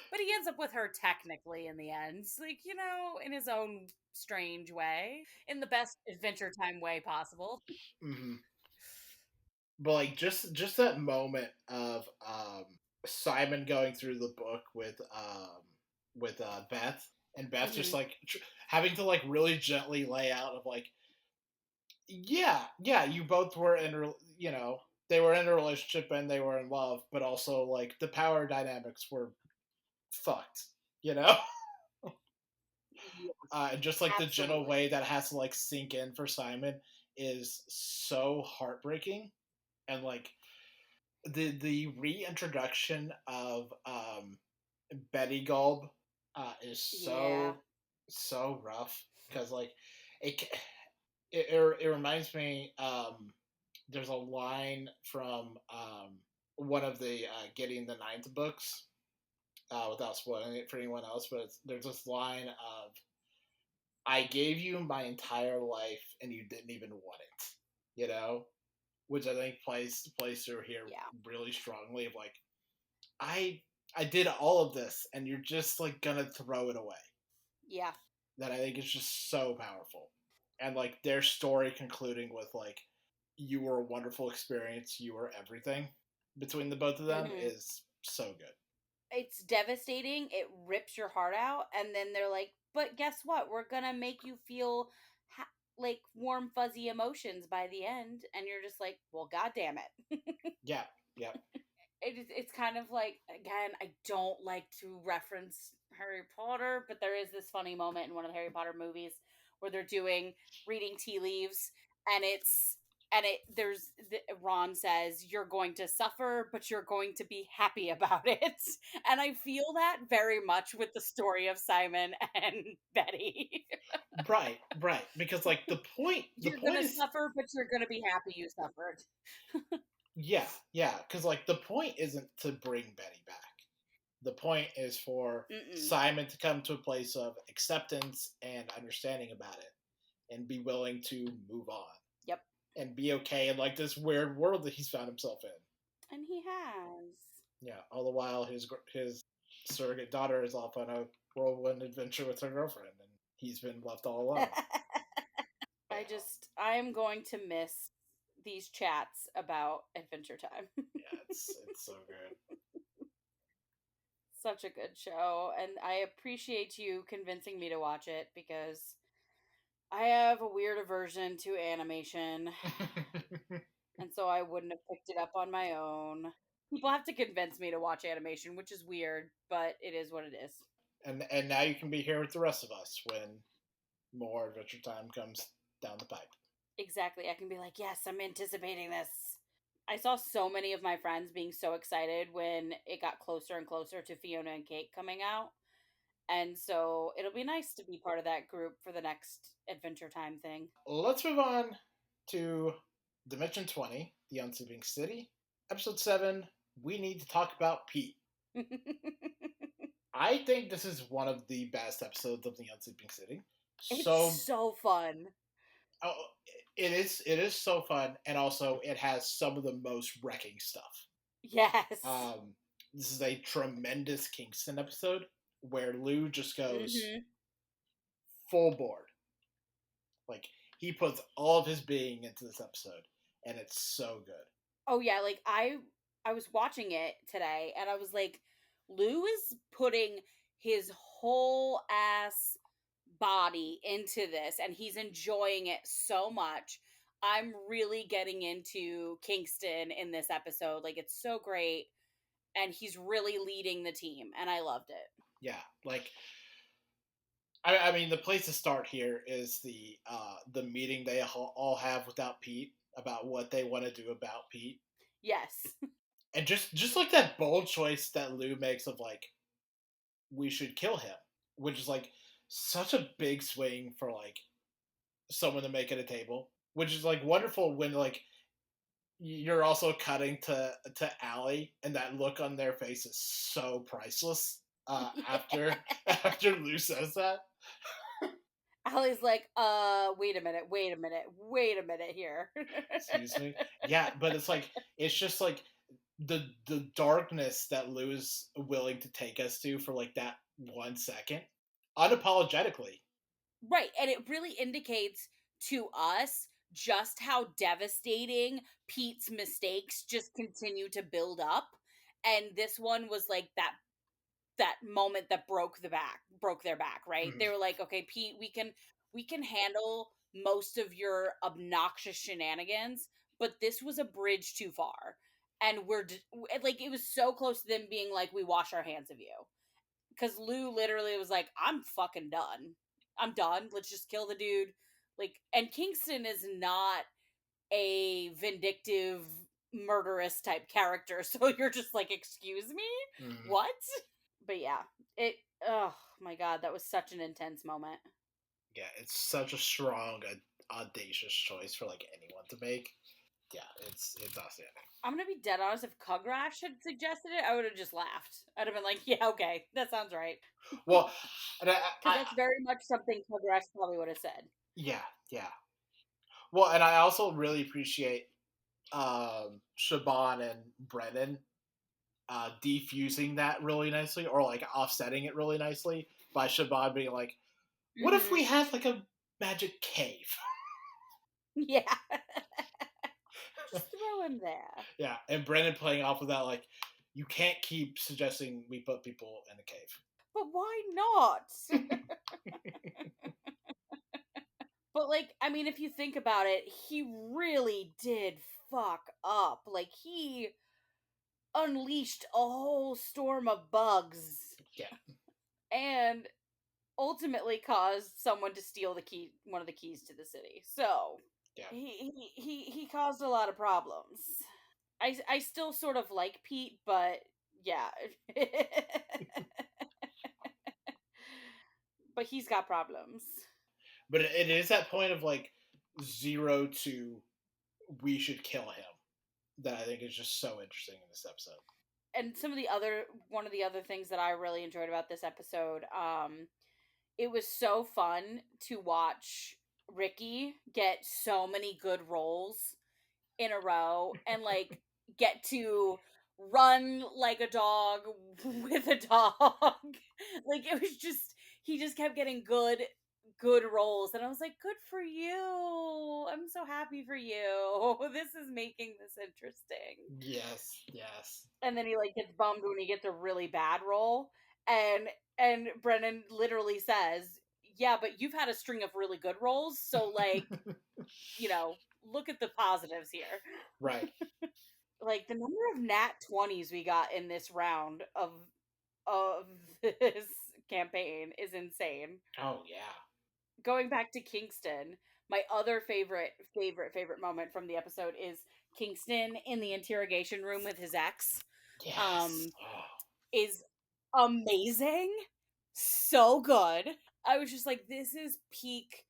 But he ends up with her technically in the end. Like, in his own strange way. In the best Adventure Time way possible. Mm-hmm. But like just that moment of Simon going through the book with Beth, and Beth just like having to like really gently lay out of like, yeah, you both were they were in a relationship and they were in love, but also like the power dynamics were fucked, you know. And just like the gentle way that has to like sink in for Simon is so heartbreaking, and like the reintroduction of Betty Gulb is so rough, because like it, it reminds me, there's a line from one of the Getting the Ninth books, without spoiling it for anyone else, but there's this line of, I gave you my entire life and you didn't even want it, you know, which I think plays through here really strongly. Of like, I did all of this and you're just like gonna throw it away. Yeah. That I think is just so powerful, and like their story concluding with like, you were a wonderful experience, you were everything, between the both of them is so good. it's devastating. It rips your heart out, and then they're like, "But guess what? We're gonna make you feel like warm, fuzzy emotions by the end." And you're just like, "Well, god damn it." Yeah, yeah. It's kind of like, again, I don't like to reference Harry Potter, but there is this funny moment in one of the Harry Potter movies where they're doing reading tea leaves, and Ron says, "You're going to suffer, but you're going to be happy about it." And I feel that very much with the story of Simon and Betty. Right, right. Because like the You're point gonna is, suffer, but you're gonna be happy you suffered. yeah, yeah. Because like the point isn't to bring Betty back. The point is for Mm-mm. Simon to come to a place of acceptance and understanding about it, and be willing to move on Yep. and be okay in like this weird world that he's found himself in. And he has. Yeah. All the while, his surrogate daughter is off on a whirlwind adventure with her girlfriend, and he's been left all alone. Yeah. I'm going to miss these chats about Adventure Time. Yeah, it's so good. Such a good show, and I appreciate you convincing me to watch it because I have a weird aversion to animation, and so I wouldn't have picked it up on my own. People have to convince me to watch animation, which is weird, but it is what it is. And now you can be here with the rest of us when more Adventure Time comes down the pipe. Exactly. I can be like, yes, I'm anticipating this. I saw so many of my friends being so excited when it got closer and closer to Fionna and Kate coming out. And so it'll be nice to be part of that group for the next Adventure Time thing. Let's move on to Dimension 20, The Unsleeping City. Episode 7, we need to talk about Pete. I think this is one of the best episodes of The Unsleeping City. It's so fun. Oh, it is. It is so fun, and also it has some of the most wrecking stuff. Yes. This is a tremendous Kingston episode where Lou just goes full board. Like he puts all of his being into this episode, and it's so good. Oh yeah, like I was watching it today, and I was like, Lou is putting his whole ass body into this, and he's enjoying it so much. I'm really getting into Kingston in this episode. Like, it's so great, and he's really leading the team, and I loved it. Yeah, like I mean, the place to start here is the meeting they all have without Pete about what they want to do about Pete. Yes. And just like that bold choice that Lou makes of like we should kill him, which is like such a big swing for like someone to make at a table, which is like wonderful when like you're also cutting to Allie, and that look on their face is so priceless. After after Lou says that, Allie's like, wait a minute here. excuse me, yeah, but it's just like the darkness that Lou is willing to take us to for like that 1 second, unapologetically. Right, and it really indicates to us just how devastating Pete's mistakes just continue to build up. And this one was like that moment that broke their back, right? Mm-hmm. They were like, okay, Pete, we can handle most of your obnoxious shenanigans, but this was a bridge too far. And like, it was so close to them being like, we wash our hands of you. Because Lou literally was like, I'm fucking done. I'm done. Let's just kill the dude. Like, and Kingston is not a vindictive, murderous type character. So you're just like, excuse me? Mm-hmm. What? But yeah, oh my god, that was such an intense moment. Yeah, it's such a strong, audacious choice for like anyone to make. Yeah, it's awesome. I'm gonna be dead honest. If Cugrash had suggested it, I would have just laughed. I'd have been like, "Yeah, okay, that sounds right." Well, because that's very much something Cugrash probably would have said. Yeah, yeah. Well, and I also really appreciate Shaban and Brennan defusing that really nicely, or like offsetting it really nicely by Shaban being like, "What if we had like a magic cave?" Yeah. Just throw him there. Yeah, and Brennan playing off of that like, you can't keep suggesting we put people in the cave. But why not? But, like, I mean, if you think about it, he really did fuck up. Like, he unleashed a whole storm of bugs Yeah, and ultimately caused someone to steal one of the keys to the city. So, yeah. he caused a lot of problems. I still sort of like Pete, but yeah. But he's got problems. But it is that point of like 0 to we should kill him that I think is just so interesting in this episode. And one of the other things that I really enjoyed about this episode, it was so fun to watch Ricky get so many good roles in a row and like get to run like a dog with a dog. Like it was just he just kept getting good roles and I was like, good for you. I'm so happy for you. This is making this interesting. Yes, yes. And then he like gets bummed when he gets a really bad role and Brennan literally says, yeah, but you've had a string of really good roles, so like, look at the positives here. Right. Like the number of nat 20s we got in this round of this campaign is insane. Oh yeah. Going back to Kingston, my other favorite moment from the episode is Kingston in the interrogation room with his ex. Yes. Is amazing. So good. I was just like, this is peak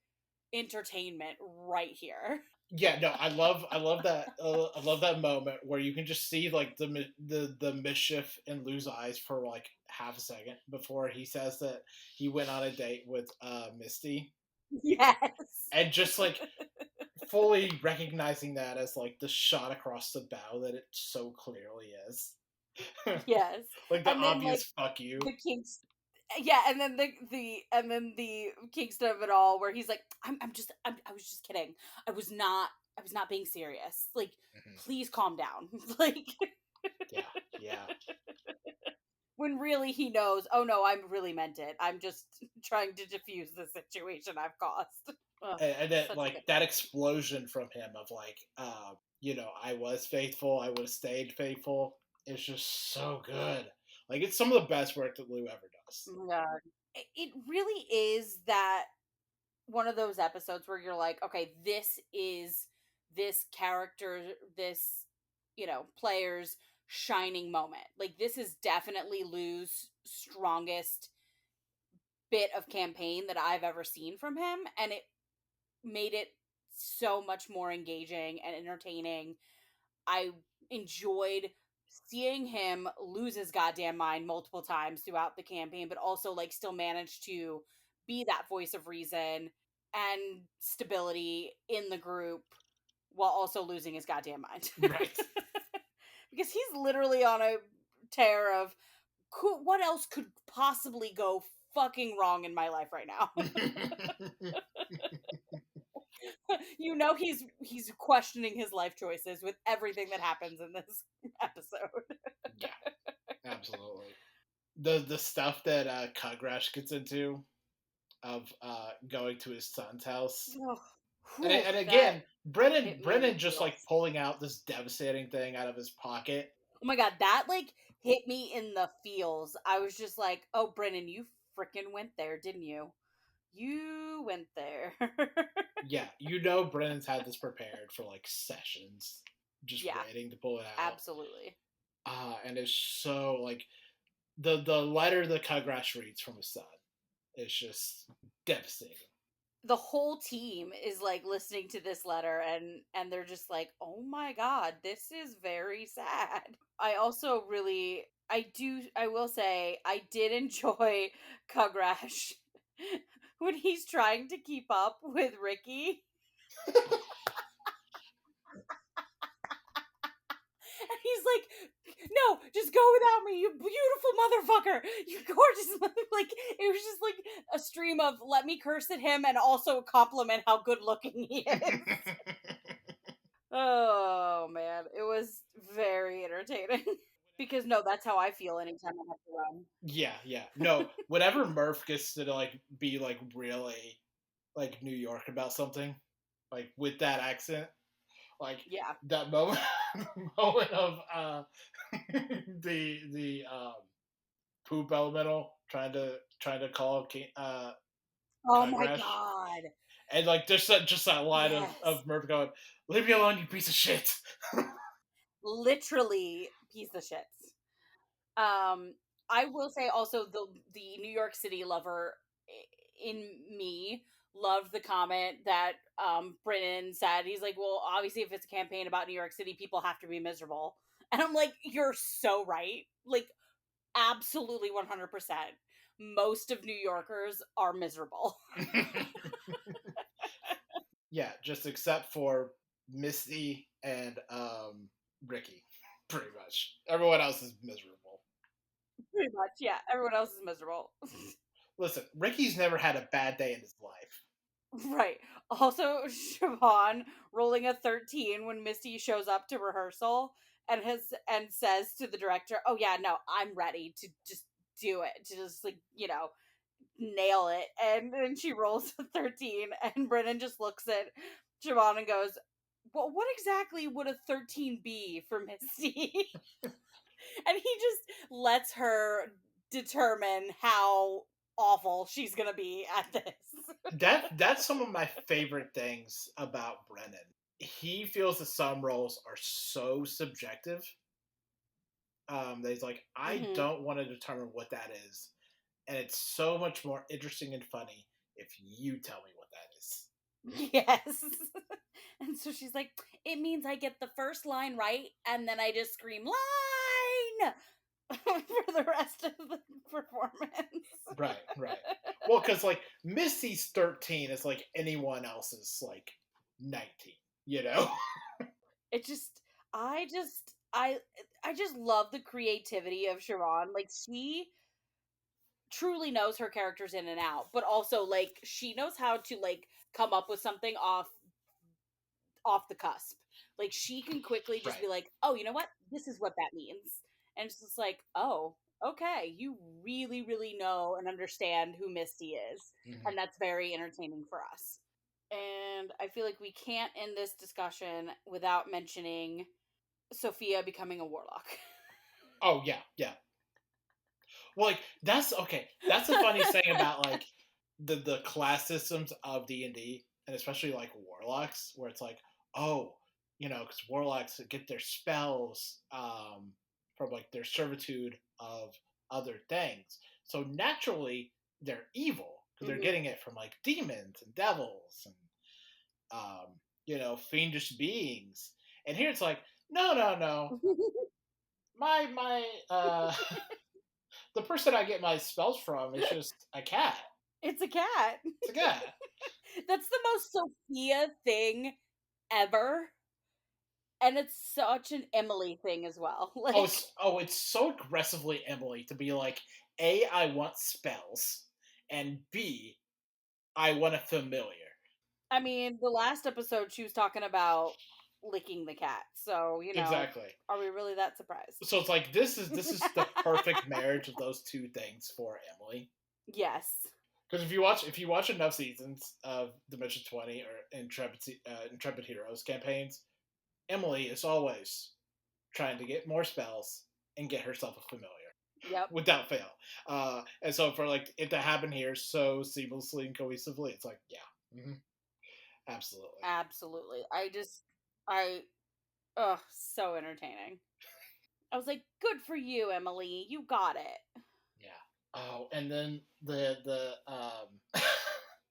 entertainment right here. Yeah, no, I love that. I love that moment where you can just see like the mischief in Lou's eyes for like half a second before he says that he went on a date with Misty. Yes. And just like fully recognizing that as like the shot across the bow that it so clearly is. Yes. Like the And then obvious fuck you. the Kings yeah, and then the Kingston of it all where he's like, I was just kidding. I was not being serious. Like, please calm down. Like Yeah. When really he knows, oh no, I really meant it. I'm just trying to diffuse the situation I've caused. Ugh, And then like that explosion from him of like, I was faithful, I would have stayed faithful. It's just so good. Like it's some of the best work that Lou ever does. Yeah. It really is that one of those episodes where you're like, okay, this is this character, this, player's shining moment. Like, this is definitely Lou's strongest bit of campaign that I've ever seen from him. And it made it so much more engaging and entertaining. I enjoyed seeing him lose his goddamn mind multiple times throughout the campaign, but also like still manage to be that voice of reason and stability in the group while also losing his goddamn mind. Right. Because he's literally on a tear of what else could possibly go fucking wrong in my life right now. He's questioning his life choices with everything that happens in this episode. Yeah, absolutely. The stuff that Kagrash gets into of going to his son's house. And again, Brennan just like pulling out this devastating thing out of his pocket. Oh my god, that like hit me in the feels. I was just like, oh, Brennan, you freaking went there, didn't you? You went there. Yeah, Brennan's had this prepared for like sessions, just waiting to pull it out. Absolutely. And it's so like the letter that Kagrash reads from his son is just devastating. The whole team is like listening to this letter and they're just like, oh my god, this is very sad. I also I will say I did enjoy Kagrash when he's trying to keep up with Ricky. And he's like, no, just go without me, you beautiful motherfucker, you gorgeous like, it was just like a stream of let me curse at him and also compliment how good looking he is. Oh man, it was very entertaining. Because no, that's how I feel anytime I have to run. Yeah. No, whenever Murph gets to like be like really like New York about something, like with that accent, like Yeah. that moment moment of the poop elemental trying to call Oh my Crash, god. and like there's just that line Yes. of Murph going, "Leave me alone, you piece of shit." Literally piece of shit. Um, I will say also the New York City lover in me loved the comment that Brennan said. He's like, "Well, obviously, if it's a campaign about New York City, people have to be miserable." And I'm like, "You're so right. Like, absolutely 100%. Most of New Yorkers are miserable." Yeah, just except for Misty and Ricky, pretty much. Everyone else is miserable. Pretty much, yeah. Everyone else is miserable. Listen, Ricky's never had a bad day in his life. Right. Also, Siobhan rolling a 13 when Misty shows up to rehearsal and says to the director, "Oh yeah, no, I'm ready to just do it, to just like nail it." And then she rolls a 13, and Brennan just looks at Siobhan and goes, "Well, what exactly would a 13 be for Misty?" And he just lets her determine how awful she's gonna be at this. That's some of my favorite things about Brennan. He feels that some roles are so subjective. That he's like, I Hmm. don't want to determine what that is, and it's so much more interesting and funny if you tell me what that is. Yes. And so she's like, "It means I get the first line right, and then I just scream line for the rest of the performance." Right. Well, because like Missy's 13 is like anyone else's like 19, you know? It just, I just, I just love the creativity of Sharon. Like she truly knows her characters in and out, but also like she knows how to like come up with something off the cusp. Like she can quickly just Right. be like, "Oh, you know what? This is what that means." And it's just like, "Oh, okay, you really, really know and understand who Misty is." Mm-hmm. And that's very entertaining for us. And I feel like we can't end this discussion without mentioning Sophia becoming a warlock. Oh yeah. Well, like that's okay. That's the funniest thing about like the class systems of D&D, and especially like warlocks, where it's like, oh, because warlocks get their spells from like their servitude of other things. So naturally, they're evil because they're Hmm. getting it from like demons and devils and fiendish beings. And here it's like, no. My the person I get my spells from is just a cat. It's a cat. It's a cat. That's the most Sophia thing ever. And it's such an Emily thing as well. Like, It's so aggressively Emily to be like, A, I want spells, and B, I want a familiar. I mean, the last episode she was talking about licking the cat. So, Exactly. are we really that surprised? So it's like this is the perfect marriage of those two things for Emily. Yes. Because if you watch enough seasons of Dimension 20 or Intrepid Heroes campaigns, Emily is always trying to get more spells and get herself a familiar Yep. without fail. And so for like it to happen here so seamlessly and cohesively, it's like absolutely. Absolutely. So entertaining. I was like, good for you, Emily. You got it. Yeah. Oh, and then the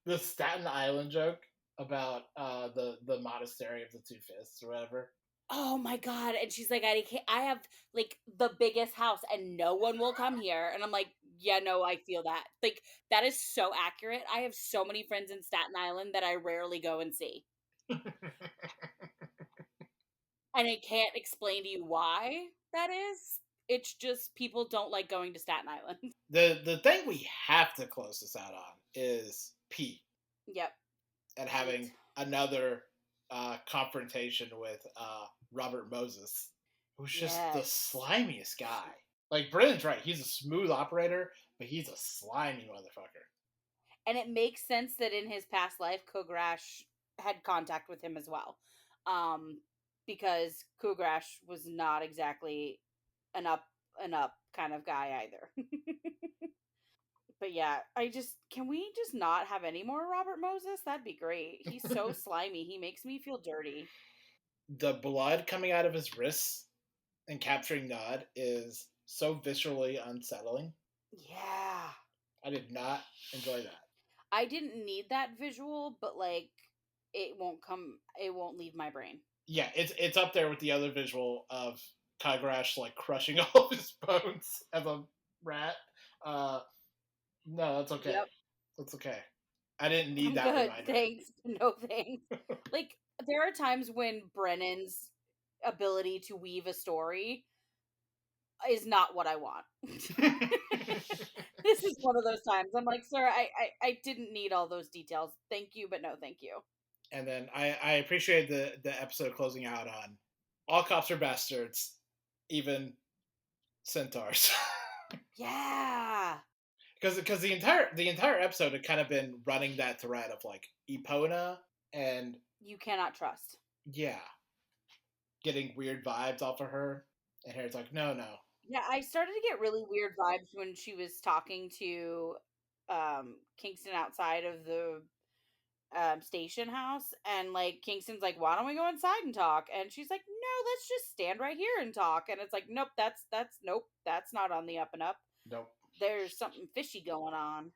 the Staten Island joke about the monastery of the Two Fists or whatever. Oh my god. And she's like, I have like the biggest house and no one will come here. And I'm like, yeah, no, I feel that. Like, that is so accurate. I have so many friends in Staten Island that I rarely go and see. And I can't explain to you why that is. It's just people don't like going to Staten Island. The thing we have to close this out on is Pete Yep. and Pete. having another confrontation with Robert Moses. who's just the Yes. slimiest guy. Like Brennan's right, he's a smooth operator, but he's a slimy motherfucker. And it makes sense that in his past life, Kogrash had contact with him as well. Um, because Kogrash was not exactly an up kind of guy either. But yeah, can we just not have any more Robert Moses? That'd be great. He's so slimy. He makes me feel dirty. The blood coming out of his wrists and capturing Nod is so viscerally unsettling. Yeah. I did not enjoy that. I didn't need that visual, but like it won't leave my brain. Yeah, it's up there with the other visual of Kagrash like crushing all of his bones as a rat. Uh, no, that's okay. Yep. That's okay. I didn't need I'm that good. reminder. Thanks. No thanks. Like there are times when Brennan's ability to weave a story is not what I want. This is one of those times. I'm like, sir, I didn't need all those details. Thank you, but no thank you. And then I appreciate the episode closing out on all cops are bastards, even centaurs. Yeah. Because the entire episode had kind of been running that thread of like Epona and You cannot trust. yeah, getting weird vibes off of her, and Harry's like, no. Yeah, I started to get really weird vibes when she was talking to Kingston outside of the station house, and like Kingston's like, why don't we go inside and talk? And she's like, no, let's just stand right here and talk. And it's like, nope, that's not on the up and up. Nope. There's something fishy going on.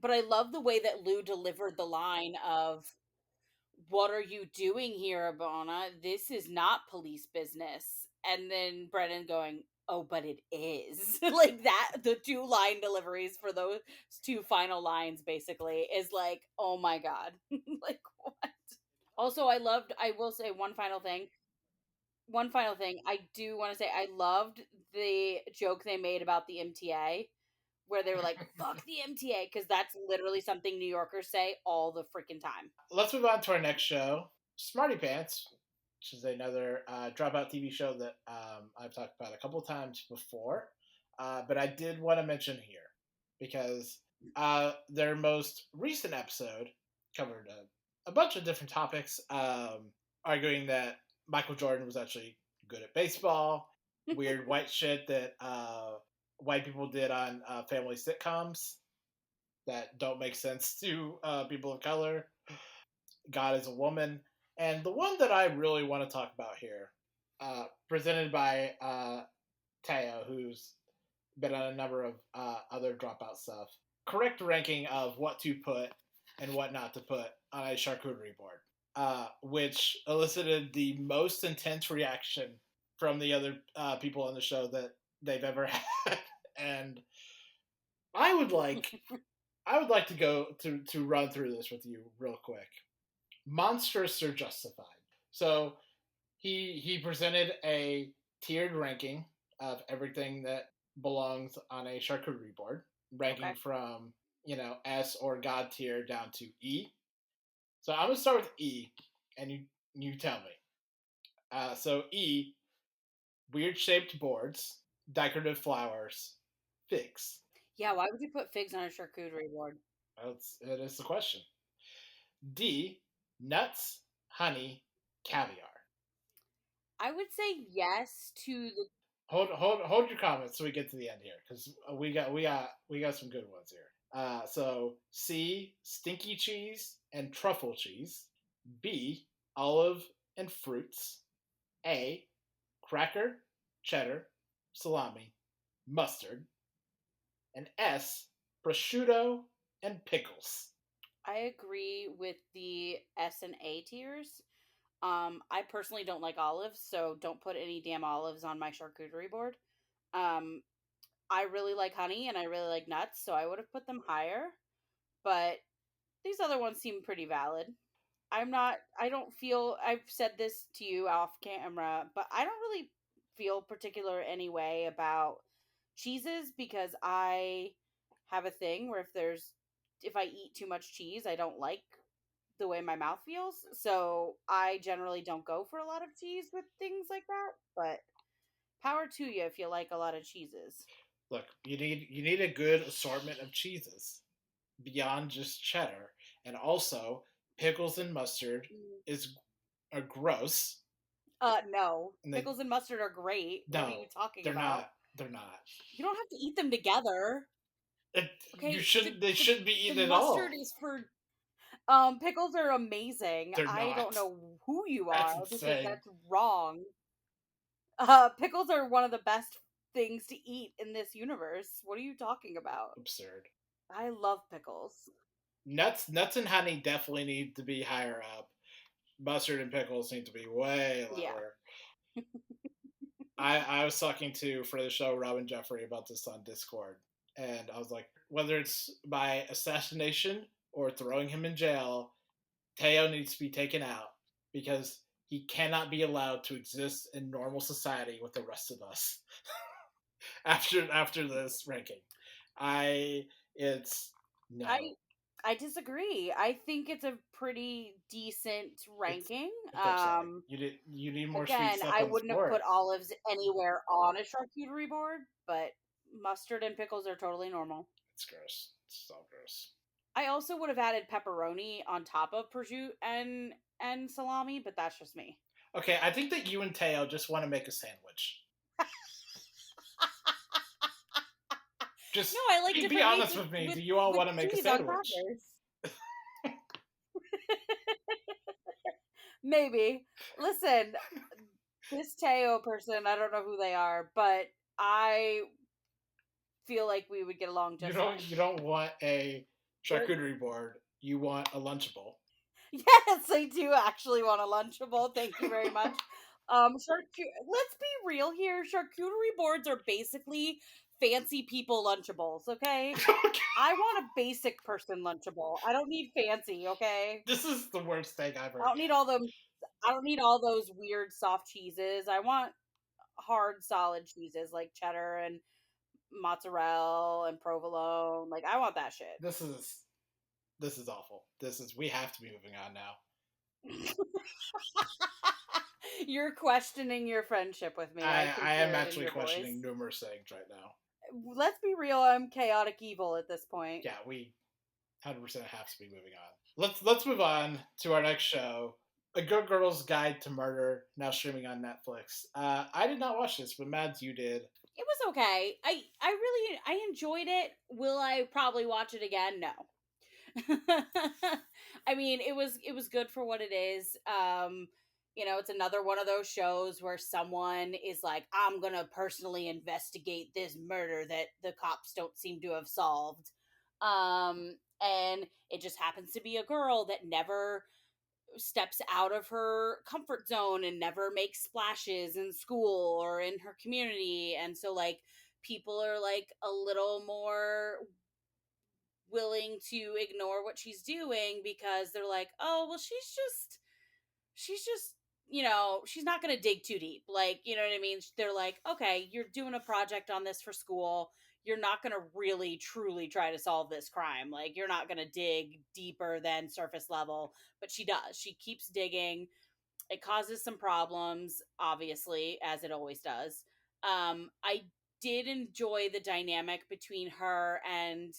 But I love the way that Lou delivered the line of, what are you doing here, Abona? This is not police business. And then Brennan going, oh, but it is. Like that, the two line deliveries for those two final lines basically is like, oh my God. Like, what? Also, I will say one final thing. One final thing. I do want to say, I loved the joke they made about the MTA where they were like, fuck the MTA, because that's literally something New Yorkers say all the freaking time. Let's move on to our next show, Smartypants, which is another dropout TV show that I've talked about a couple of times before, but I did want to mention here because their most recent episode covered a bunch of different topics, arguing that Michael Jordan was actually good at baseball, weird white shit that white people did on family sitcoms that don't make sense to people of color. God is a woman. And the one that I really want to talk about here, presented by Teo, who's been on a number of other dropout stuff, correct ranking of what to put and what not to put on a charcuterie board, which elicited the most intense reaction from the other people on the show that they've ever had. And I would like to go to run through this with you real quick. Monstrous or justified. So he presented a tiered ranking of everything that belongs on a charcuterie board, ranking Okay. from S or God tier down to E. So I'm gonna start with E, and you tell me. So E, weird shaped boards, decorative flowers, figs. Yeah, why would you put figs on a charcuterie board? That is the question. D, nuts, honey, caviar. I would say yes to the. Hold your comments so we get to the end here, because we got some good ones here. So C, stinky cheese and truffle cheese. B, olive and fruits. A, cracker, cheddar, salami, mustard. And S, prosciutto and pickles. I agree with the S and A tiers. I personally don't like olives, so don't put any damn olives on my charcuterie board. Um, I really like honey and I really like nuts, so I would have put them higher. But these other ones seem pretty valid. I don't feel, I've said this to you off camera, but I don't really feel particular anyway about cheeses because I have a thing where if I eat too much cheese, I don't like the way my mouth feels. So I generally don't go for a lot of cheese with things like that. But Power to you if you like a lot of cheeses. Look, you need a good assortment of cheeses beyond just cheddar, and also pickles and mustard Mm. is are gross. No. And they Pickles and mustard are great. What are no, you talking they're about? not. They're not. You don't have to eat them together. You Okay, shouldn't. They shouldn't be the eaten at mustard all. is for pickles are amazing. They're I don't not. know who you That's are because insane. that's wrong. Pickles are one of the best things to eat in this universe. What are you talking about? Absurd. I love pickles. Nuts and honey definitely need to be higher up. Mustard and pickles need to be way Yeah. lower. I was talking to for the show Robin Jeffrey about this on Discord, and I was like, whether it's by assassination or throwing him in jail, Teo needs to be taken out because he cannot be allowed to exist in normal society with the rest of us after this ranking. I it's no. I I disagree. I think it's a pretty decent It's ranking. it's upsetting. You need more sweet Again, stuff I on this wouldn't have board. put olives anywhere on a charcuterie board, but mustard and pickles are totally normal. It's gross. It's so gross. I also would have added pepperoni on top of prosciutto and salami, but that's just me. Okay, I think that you and Teo just want to make a sandwich. Just No, I like be different meats honest with me. Do you all with want to make a cheese on sandwich? crackers. Maybe. Listen, this Teo person, I don't know who they are, but I feel like we would get along just fine. You don't want a charcuterie board. You want a Lunchable. Yes, I do actually want a Lunchable. Thank you very much. Let's be real here. Charcuterie boards are basically fancy people Lunchables, okay? I want a basic person Lunchable. I don't need fancy, okay? This is the worst thing I've I heard. don't need all them. I don't need all those weird soft cheeses. I want hard, solid cheeses like cheddar and mozzarella and provolone. Like I want that shit. This is awful. We have to be moving on now. You're questioning your friendship with me. I am actually questioning numerous things right now. Let's be real. I'm chaotic evil at this point. Yeah, we 100% have to be moving on. Let's move on to our next show, A Good Girl's Guide to Murder, now streaming on Netflix. I did not watch this, but Mads, you did. It was okay. I enjoyed it. Will I probably watch it again? No. I mean, it was good for what it is. It's another one of those shows where someone is like, I'm gonna personally investigate this murder that the cops don't seem to have solved. And it just happens to be a girl that never steps out of her comfort zone and never makes splashes in school or in her community. And so like people are like a little more willing to ignore what she's doing because they're like, oh, well, she's just she's not going to dig too deep. Like, you know what I mean? They're like, okay, you're doing a project on this for school. You're not going to really truly try to solve this crime. Like, you're not going to dig deeper than surface level, but she does. She keeps digging. It causes some problems, obviously, as it always does. I did enjoy the dynamic between her and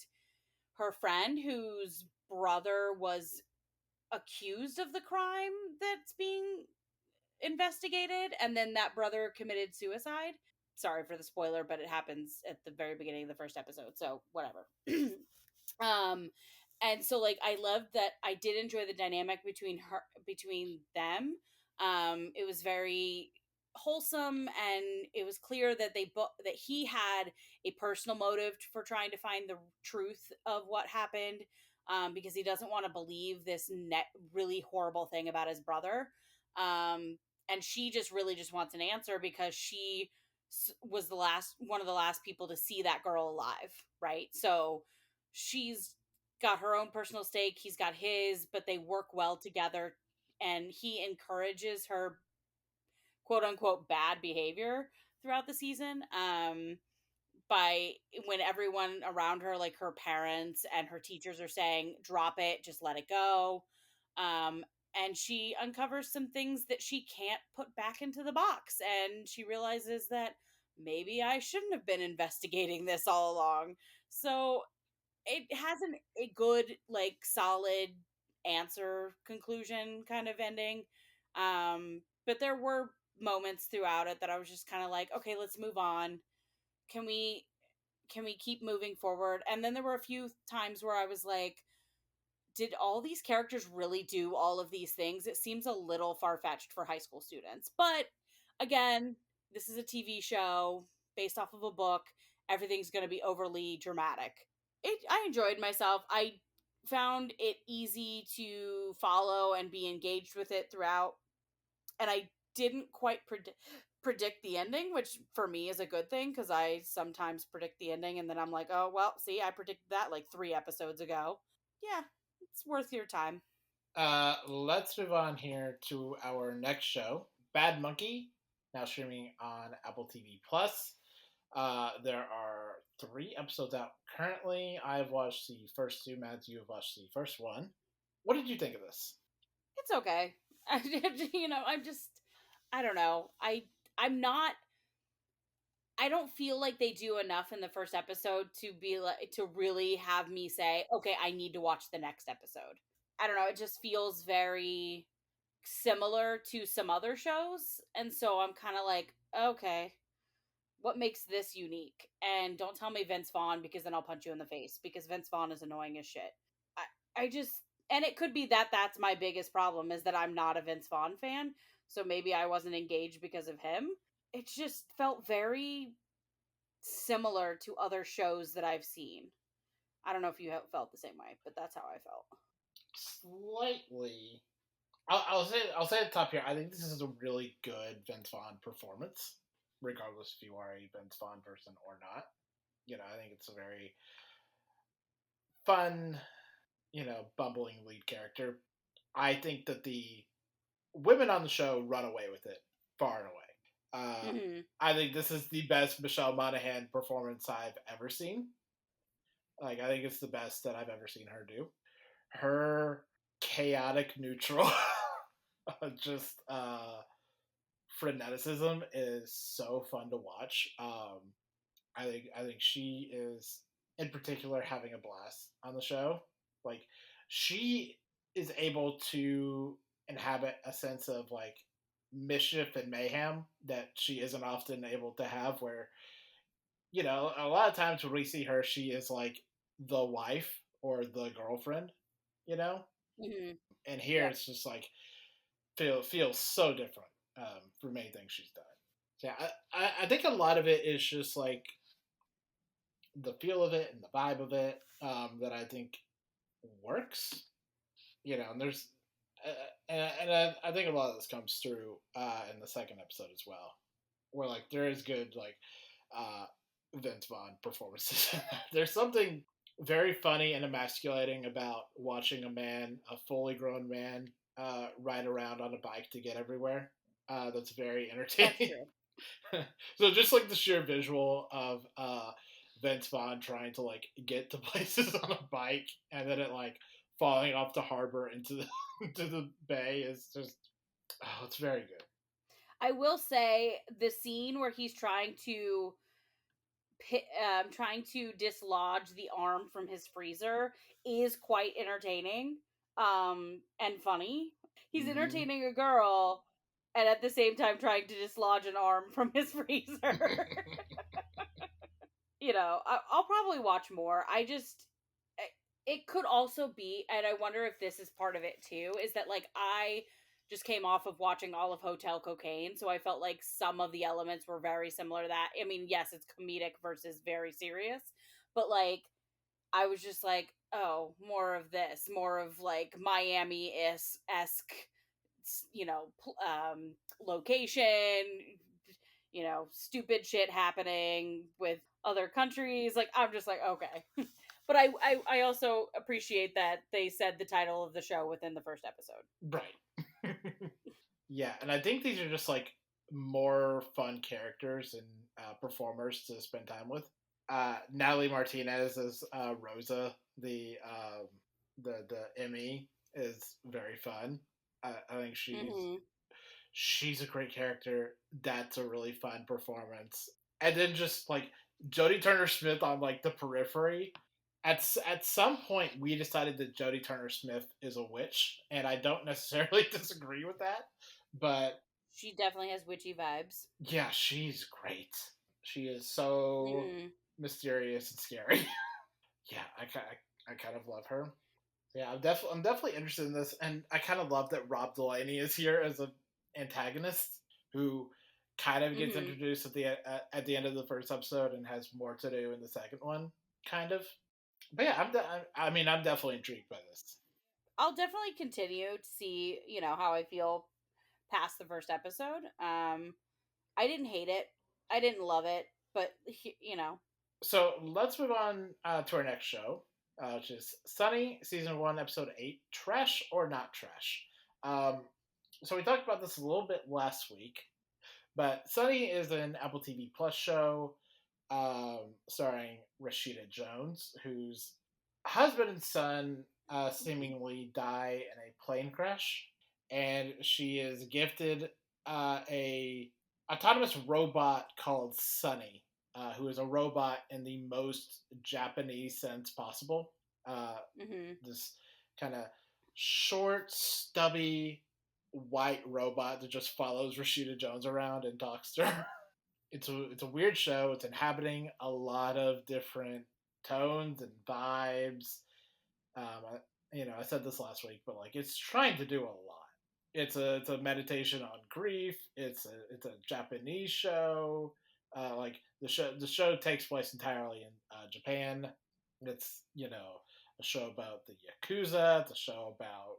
her friend whose brother was accused of the crime that's being investigated, and then that brother committed suicide. Sorry for the spoiler, but it happens at the very beginning of the first episode, so whatever. um and so like I loved that. I did enjoy the dynamic between them. It was very wholesome, and it was clear that that he had a personal motive for trying to find the truth of what happened, because he doesn't want to believe this really horrible thing about his brother. And she just really just wants an answer because she was one of the last people to see that girl alive, right? So she's got her own personal stake, he's got his, but they work well together, and he encourages her quote unquote bad behavior throughout the season. By when everyone around her, like her parents and her teachers, are saying, drop it, just let it go. and she uncovers some things that she can't put back into the box, and she realizes that maybe I shouldn't have been investigating this all along. So it has a good, like, solid answer conclusion kind of ending. But there were moments throughout it that I was just kind of like, okay, let's move on. Can we keep moving forward? And then there were a few times where I was like, did all these characters really do all of these things? It seems a little far-fetched for high school students. But again, this is a TV show based off of a book. Everything's going to be overly dramatic. I enjoyed myself. I found it easy to follow and be engaged with it throughout. And I didn't quite predict the ending, which for me is a good thing because I sometimes predict the ending and then I'm like, oh, well, see, I predicted that like 3 episodes ago. Yeah, it's worth your time. Let's move on here to our next show, Bad Monkey, now streaming on Apple TV Plus. There are 3 episodes out currently. I've watched the first two. Mads, you have watched the first one. What did you think of this? It's okay. I don't know. I'm not. I don't feel like they do enough in the first episode to be like to really have me say, okay, I need to watch the next episode. I don't know. It just feels very similar to some other shows, and so I'm kind of like, okay, what makes this unique? And don't tell me Vince Vaughn because then I'll punch you in the face because Vince Vaughn is annoying as shit. I just, and it could be that that's my biggest problem is that I'm not a Vince Vaughn fan, so maybe I wasn't engaged because of him. It just felt very similar to other shows that I've seen. I don't know if you felt the same way, but that's how I felt. Slightly. I'll say at the top here. I think this is a really good Vince Vaughn performance, regardless if you are a Vince Vaughn person or not. I think it's a very fun, bumbling lead character. I think that the women on the show run away with it far and away. I think this is the best Michelle Monaghan performance I've ever seen. Like, I think it's the best that I've ever seen her do. Her chaotic neutral, just freneticism is so fun to watch. I think she is, in particular, having a blast on the show. Like, she is able to inhabit a sense of like mischief and mayhem that she isn't often able to have. Where a lot of times when we see her, she is like the wife or the girlfriend. And here Yeah. it's just like feels so different for many things she's done. So yeah, I think a lot of it is just like the feel of it and the vibe of it that I think works. And there's I think a lot of this comes through in the second episode as well, where like there is good like Vince Vaughn performances. There's something very funny and emasculating about watching a fully grown man, ride around on a bike to get everywhere. That's very entertaining. So just like the sheer visual of Vince Vaughn trying to like get to places on a bike and then it like falling off the harbor into the into the bay is just it's very good. I will say the scene where he's trying to dislodge the arm from his freezer is quite entertaining and funny. He's entertaining a girl and at the same time trying to dislodge an arm from his freezer. I'll probably watch more. It could also be, and I wonder if this is part of it too, is that like I just came off of watching all of Hotel Cocaine, so I felt like some of the elements were very similar to that. I mean, yes, it's comedic versus very serious, but like I was just like, oh, more of this, more of like Miami-esque, location, stupid shit happening with other countries. Like, I'm just like, okay. But I also appreciate that they said the title of the show within the first episode. Right. Yeah, and I think these are just like more fun characters and performers to spend time with. Natalie Martinez as Rosa, the ME, is very fun. I think Mm-hmm. she's a great character. That's a really fun performance. And then just like Jodie Turner Smith on like the periphery. At some point, we decided that Jodie Turner Smith is a witch, and I don't necessarily disagree with that. But She definitely has witchy vibes. yeah, she's great. She is so Mm-hmm. mysterious and scary. Yeah, I kind of love her. Yeah, I'm definitely interested in this, and I kind of love that Rob Delaney is here as an antagonist who kind of gets Mm-hmm. introduced at the end of the first episode and has more to do in the second one, kind of. But yeah, I mean, I'm definitely intrigued by this. I'll definitely continue to see, how I feel past the first episode. I didn't hate it. I didn't love it, but So let's move on to our next show, which is Sunny, season one, episode 8, Trash or Not Trash. Um, so we talked about this a little bit last week, but Sunny is an Apple TV Plus show starring Rashida Jones, whose husband and son seemingly die in a plane crash, and she is gifted a autonomous robot called Sunny, who is a robot in the most Japanese sense possible. Uh, mm-hmm. this kind of short, stubby, white robot that just follows Rashida Jones around and talks to her. It's a weird show. It's inhabiting a lot of different tones and vibes. I said this last week, but like it's trying to do a lot. It's a meditation on grief. It's a Japanese show. Like the show takes place entirely in Japan. It's a show about the yakuza. It's a show about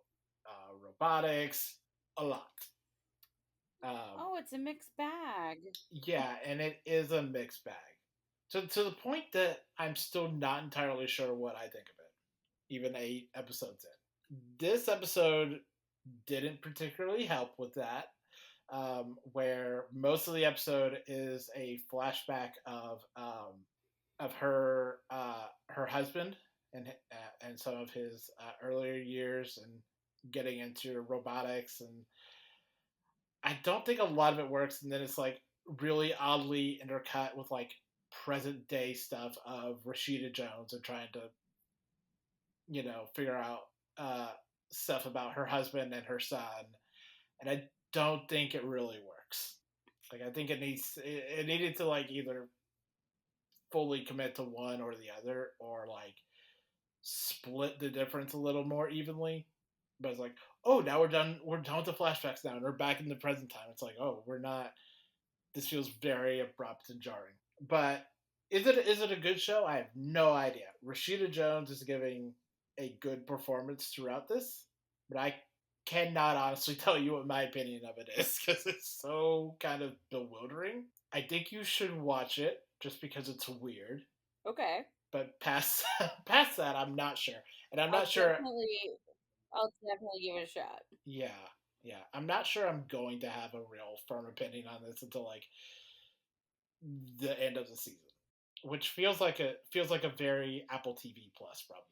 robotics. A lot. Um, Oh, it's a mixed bag. yeah, and it is a mixed bag. To the point that I'm still not entirely sure what I think of it, even 8 episodes in. This episode didn't particularly help with that, where most of the episode is a flashback of her husband and some of his earlier years and getting into robotics, and I don't think a lot of it works. And then it's like really oddly intercut with like present day stuff of Rashida Jones and trying to figure out uh, stuff about her husband and her son, and I don't think it really works. Like I think it needed to like either fully commit to one or the other, or like split the difference a little more evenly. But it's like, oh, now we're done with the flashbacks now, and we're back in the present time. It's like, oh, we're not. This feels very abrupt and jarring. But is it a good show? I have no idea. Rashida Jones is giving a good performance throughout this, but I cannot honestly tell you what my opinion of it is because it's so kind of bewildering. I think you should watch it just because it's weird. Okay. But past past that, I'm not sure, and I'm not I'll sure. definitely I'll definitely give it a shot. Yeah, yeah, I'm not sure I'm going to have a real firm opinion on this until like the end of the season, which feels like a very Apple TV Plus problem.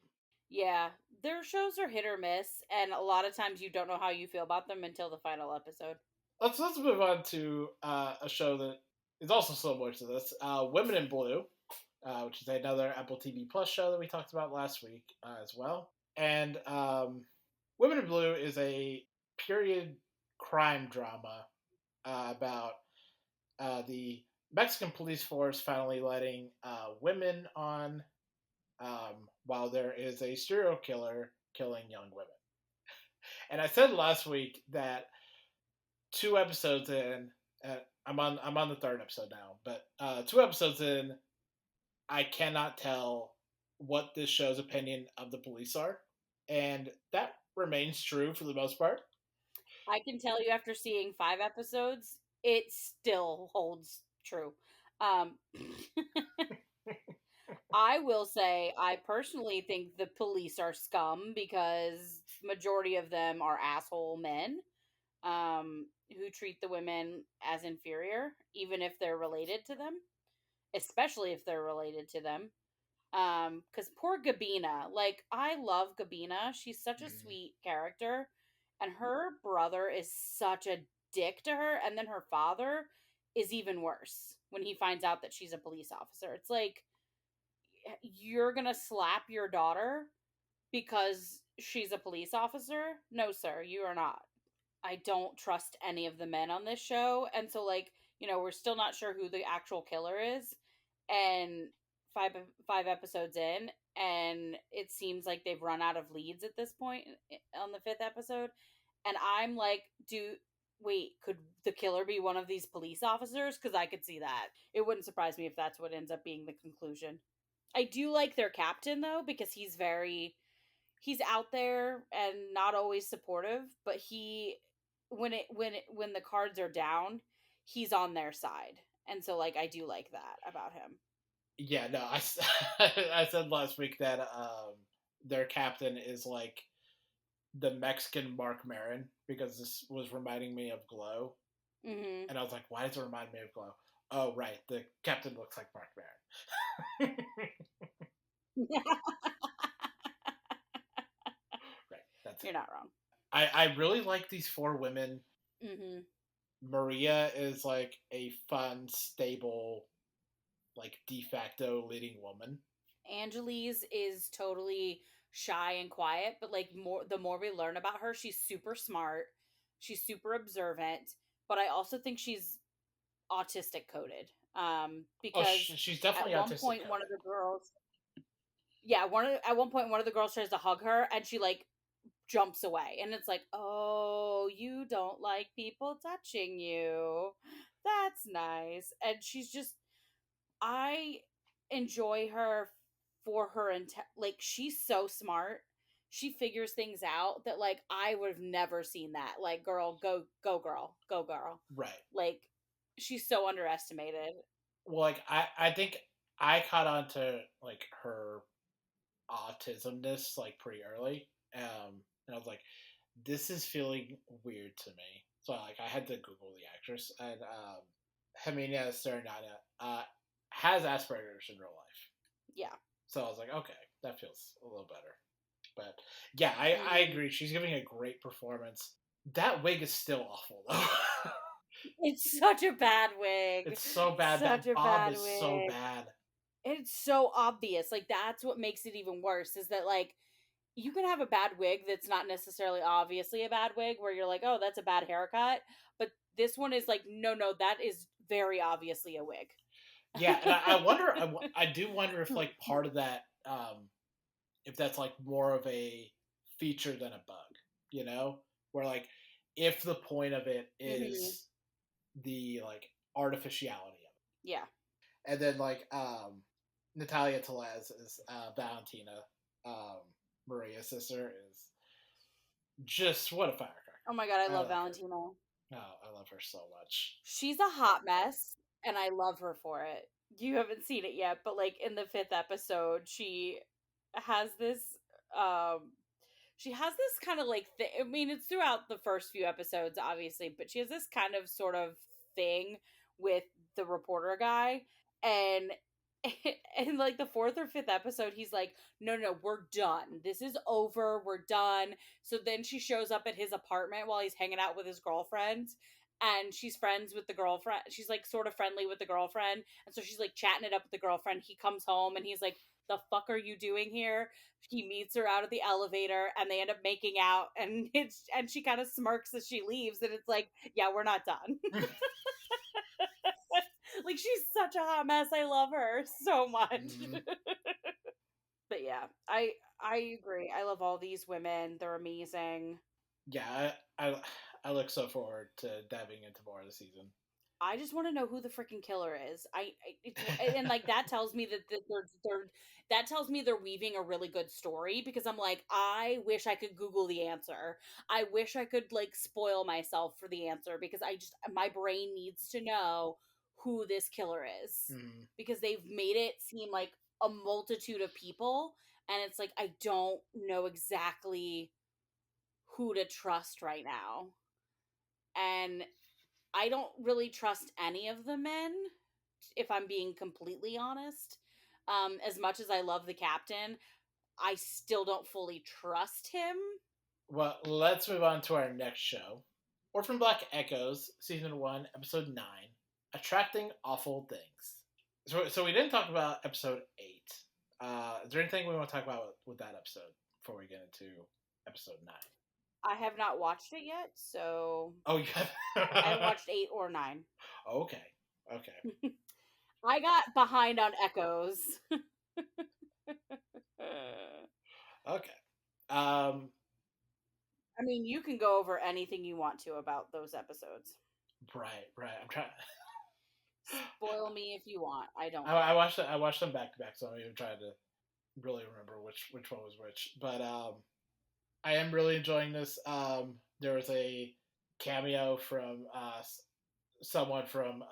Yeah, their shows are hit or miss, and a lot of times you don't know how you feel about them until the final episode. Let's move on to a show that is also similar to this, Women in Blue, which is another Apple TV Plus show that we talked about last week as well. And Women in Blue is a period crime drama about the Mexican police force finally letting women on while there is a serial killer killing young women. And I said last week that 2 episodes in, I'm on the third episode now, but 2 episodes in, I cannot tell what this show's opinion of the police are, and that remains true for the most part. I can tell you after seeing 5 episodes, it still holds true. Um, I will say I personally think the police are scum because majority of them are asshole men who treat the women as inferior, even if they're related to them, especially if they're related to them. Because poor Gabina, like I love Gabina, she's such a Mm. sweet character, And her brother is such a dick to her, and then her father is even worse when he finds out that she's a police officer. It's like, you're gonna slap your daughter because she's a police officer? No, sir, you are not. I don't trust any of the men on this show. And so, like, we're still not sure who the actual killer is. And five episodes in, and it seems like they've run out of leads at this point on the fifth episode. And I'm like, wait, could the killer be one of these police officers? Because I could see that. It wouldn't surprise me if that's what ends up being the conclusion. I do like their captain though, because he's out there and not always supportive, but he when the cards are down, he's on their side. And so, like, I do like that about him. Yeah, no, I said last week that their captain is like the Mexican Mark Maron, because this was reminding me of Glow. Mm-hmm. And I was like, why does it remind me of Glow? Oh, right, the captain looks like Mark Maron. Right, that's You're not wrong. I really like these four women. Mm-hmm. Maria is like a fun, stable, like de facto leading woman. Angelise is totally shy and quiet, but like the more we learn about her, she's super smart, she's super observant, but I also think she's autistic coded. Because she's definitely at one autistic point coded. one of the girls, at one point one of the girls tries to hug her, and she like jumps away, and it's like, oh, you don't like people touching you, that's nice. And she's just, I enjoy her for her like, she's so smart, she figures things out that, like, I would have never seen that. Like, girl, go girl, go girl. Right. Like, she's so underestimated. Well, like I think I caught on to like her autismness like pretty early, and I was like, this is feeling weird to me. So like I had to Google the actress, and Herminia Serenata has Asperger's in real life. Yeah. So I was like, okay, that feels a little better. But yeah, I agree. She's giving a great performance. That wig is still awful though. It's such a bad wig. It's so bad. Such That a bob bad is wig. so bad. It's so obvious. Like, that's what makes it even worse, is that, like, you can have a bad wig that's not necessarily obviously a bad wig, where you're like, oh, that's a bad haircut. But this one is like, no, that is very obviously a wig. Yeah, and I wonder, I do wonder if like part of that, if that's like more of a feature than a bug, where like if the point of it is the like artificiality of it. Yeah. And then like Natalia Telez is Valentina, Maria's sister, is just what a firecracker. Oh my god, I love Valentina. Oh, I love her so much. She's a hot mess, and I love her for it. You haven't seen it yet, but like in the fifth episode, she has this kind of like I mean, it's throughout the first few episodes, obviously, but she has this kind of sort of thing with the reporter guy, and in like the fourth or fifth episode, he's like, no, we're done, this is over, we're done. So then she shows up at his apartment while he's hanging out with his girlfriend, and she's friends with the girlfriend, she's like sort of friendly with the girlfriend, and so she's like chatting it up with the girlfriend. He comes home and he's like, the fuck are you doing here? He meets her out of the elevator, and they end up making out, and she kind of smirks as she leaves, and it's like, yeah, we're not done. Like, she's such a hot mess. I love her so much. Mm-hmm. But yeah, I agree. I love all these women. They're amazing. Yeah, I look so forward to diving into more of the season. I just want to know who the freaking killer is. And like, that tells me that tells me they're weaving a really good story, because I'm like, I wish I could Google the answer. I wish I could like spoil myself for the answer, because my brain needs to know who this killer is, because they've made it seem like a multitude of people, and it's like, I don't know exactly who to trust right now. And I don't really trust any of the men, if I'm being completely honest. As much as I love the captain, I still don't fully trust him. Well, let's move on to our next show. Orphan Black Echoes, Season 1, Episode 9, Attracting Awful Things. So we didn't talk about Episode 8. Is there anything we want to talk about with that episode before we get into Episode 9? I have not watched it yet, so... Oh, you have? I haven't watched 8 or 9. Okay. I got behind on Echoes. Okay. I mean, you can go over anything you want to about those episodes. Right. I'm trying. Spoil me if you want. I don't. I watched them back to back, so I'm even trying to really remember which one was which. But I am really enjoying this. There was a cameo from someone from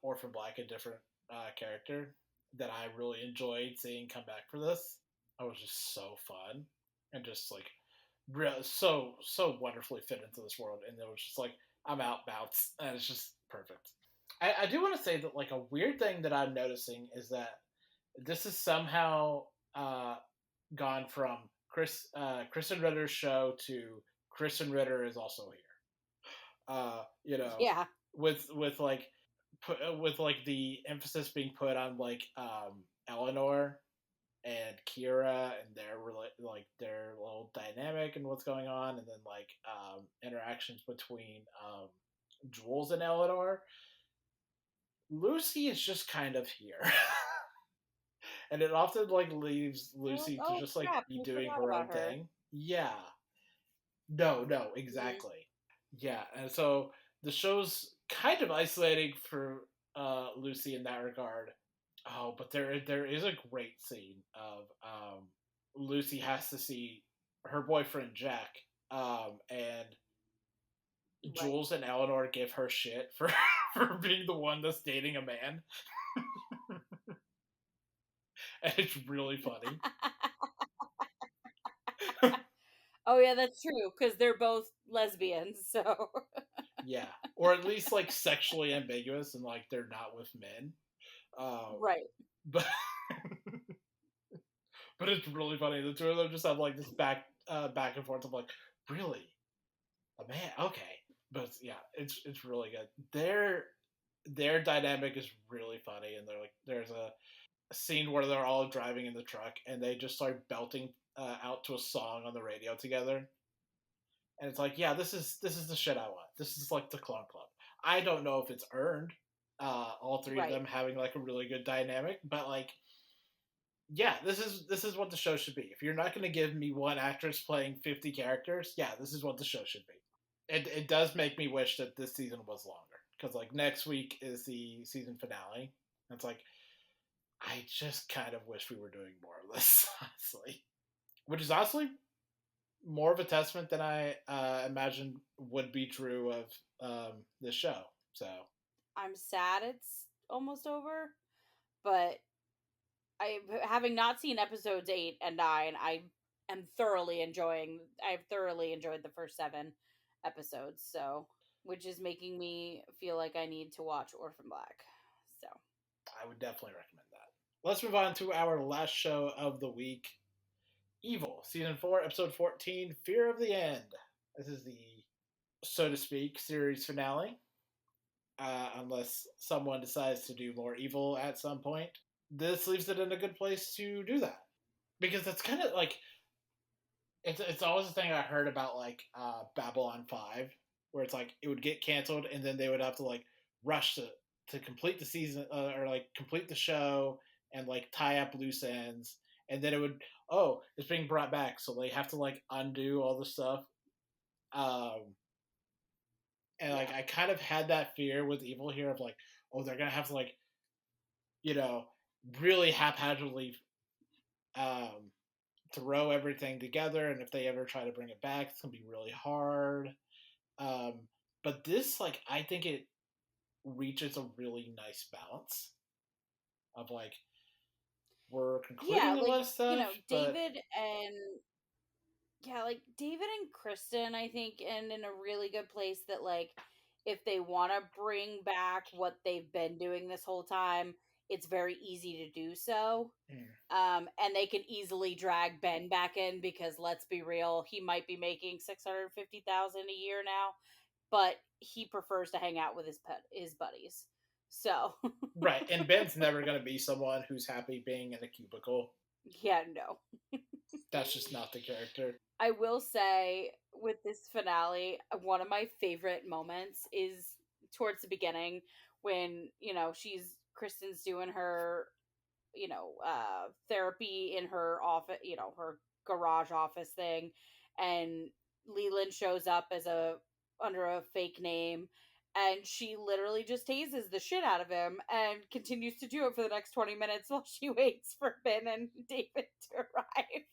Orphan Black, a different character that I really enjoyed seeing come back for this. It was just so fun and just like so wonderfully fit into this world, and it was just like I'm out bounce, and it's just perfect. I do want to say that like a weird thing that I'm noticing is that this is somehow gone from Kristen Ritter's show to Kristen Ritter is also here. Yeah. With like with like the emphasis being put on like Eleanor and Kira and their their little dynamic and what's going on, and then like interactions between Jules and Eleanor. Lucy is just kind of here. And it often like leaves Lucy to just like be doing her own thing. Yeah. No, exactly. Yeah, and so the show's kind of isolating for Lucy in that regard. Oh, but there is a great scene of Lucy has to see her boyfriend Jack, and Jules and Eleanor give her shit for being the one that's dating a man. And it's really funny. Oh yeah, that's true, because they're both lesbians, so yeah, or at least like sexually ambiguous, and like they're not with men. Right. But but it's really funny. The two of them just have like this back and forth of like, really, a man? Okay, but yeah, it's really good. Their dynamic is really funny, and they're like, there's a scene where they're all driving in the truck and they just start belting out to a song on the radio together, and it's like, yeah, this is the shit I want. This is like the Clone Club. I don't know if it's earned, all three of them having like a really good dynamic, but like, yeah, this is what the show should be. If you're not going to give me one actress playing 50 characters, yeah, this is what the show should be. It does make me wish that this season was longer, because like next week is the season finale. It's like, I just kind of wish we were doing more of this, honestly. Which is honestly more of a testament than I imagined would be true of this show. So I'm sad it's almost over, but having not seen episodes 8 and 9, I've thoroughly enjoyed the first 7 episodes, so which is making me feel like I need to watch Orphan Black. So I would definitely recommend that. Let's move on to our last show of the week. Evil, Season 4, Episode 14, Fear of the End. This is the, so to speak, series finale. Unless someone decides to do more Evil at some point. This leaves it in a good place to do that. Because that's kind of like, it's always a thing I heard about like Babylon 5, where it's like it would get canceled and then they would have to like rush to complete the season, or like complete the show and like tie up loose ends, and then it would, oh, it's being brought back, so they have to like undo all the stuff. And like I kind of had that fear with Evil here of like, oh, they're gonna have to like, really haphazardly throw everything together, and if they ever try to bring it back, it's gonna be really hard. But this, like, I think it reaches a really nice balance of like, we're concluding a lot of stuff. David and Kristen, I think, and in a really good place that like, if they want to bring back what they've been doing this whole time, it's very easy to do so. Mm. And they can easily drag Ben back in because let's be real, he might be making 650,000 a year now, but he prefers to hang out with his buddies. So Right, and Ben's never going to be someone who's happy being in a cubicle. yeah, no. That's just not the character. I will say with this finale, one of my favorite moments is towards the beginning when, Kristen's doing her, therapy in her office, her garage office thing, and Leland shows up as a under a fake name, and she literally just tases the shit out of him and continues to do it for the next 20 minutes while she waits for Ben and David to arrive.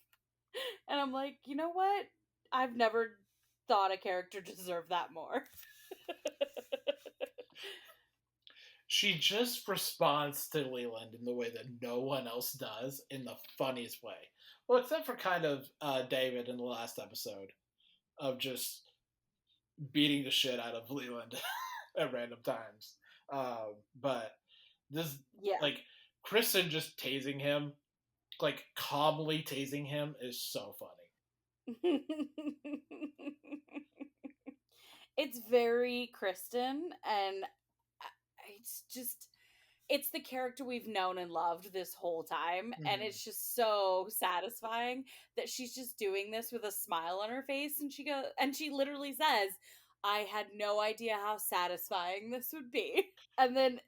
And I'm like, you know what? I've never thought a character deserved that more. She just responds to Leland in the way that no one else does, in the funniest way. Well, except for kind of David in the last episode, of just beating the shit out of Leland at random times. But this, Yeah. like, Kristen just tasing him, like, calmly tasing him, is so funny. It's very Kristen, and it's the character we've known and loved this whole time, and it's just so satisfying that she's just doing this with a smile on her face, and she literally says, I had no idea how satisfying this would be. And then,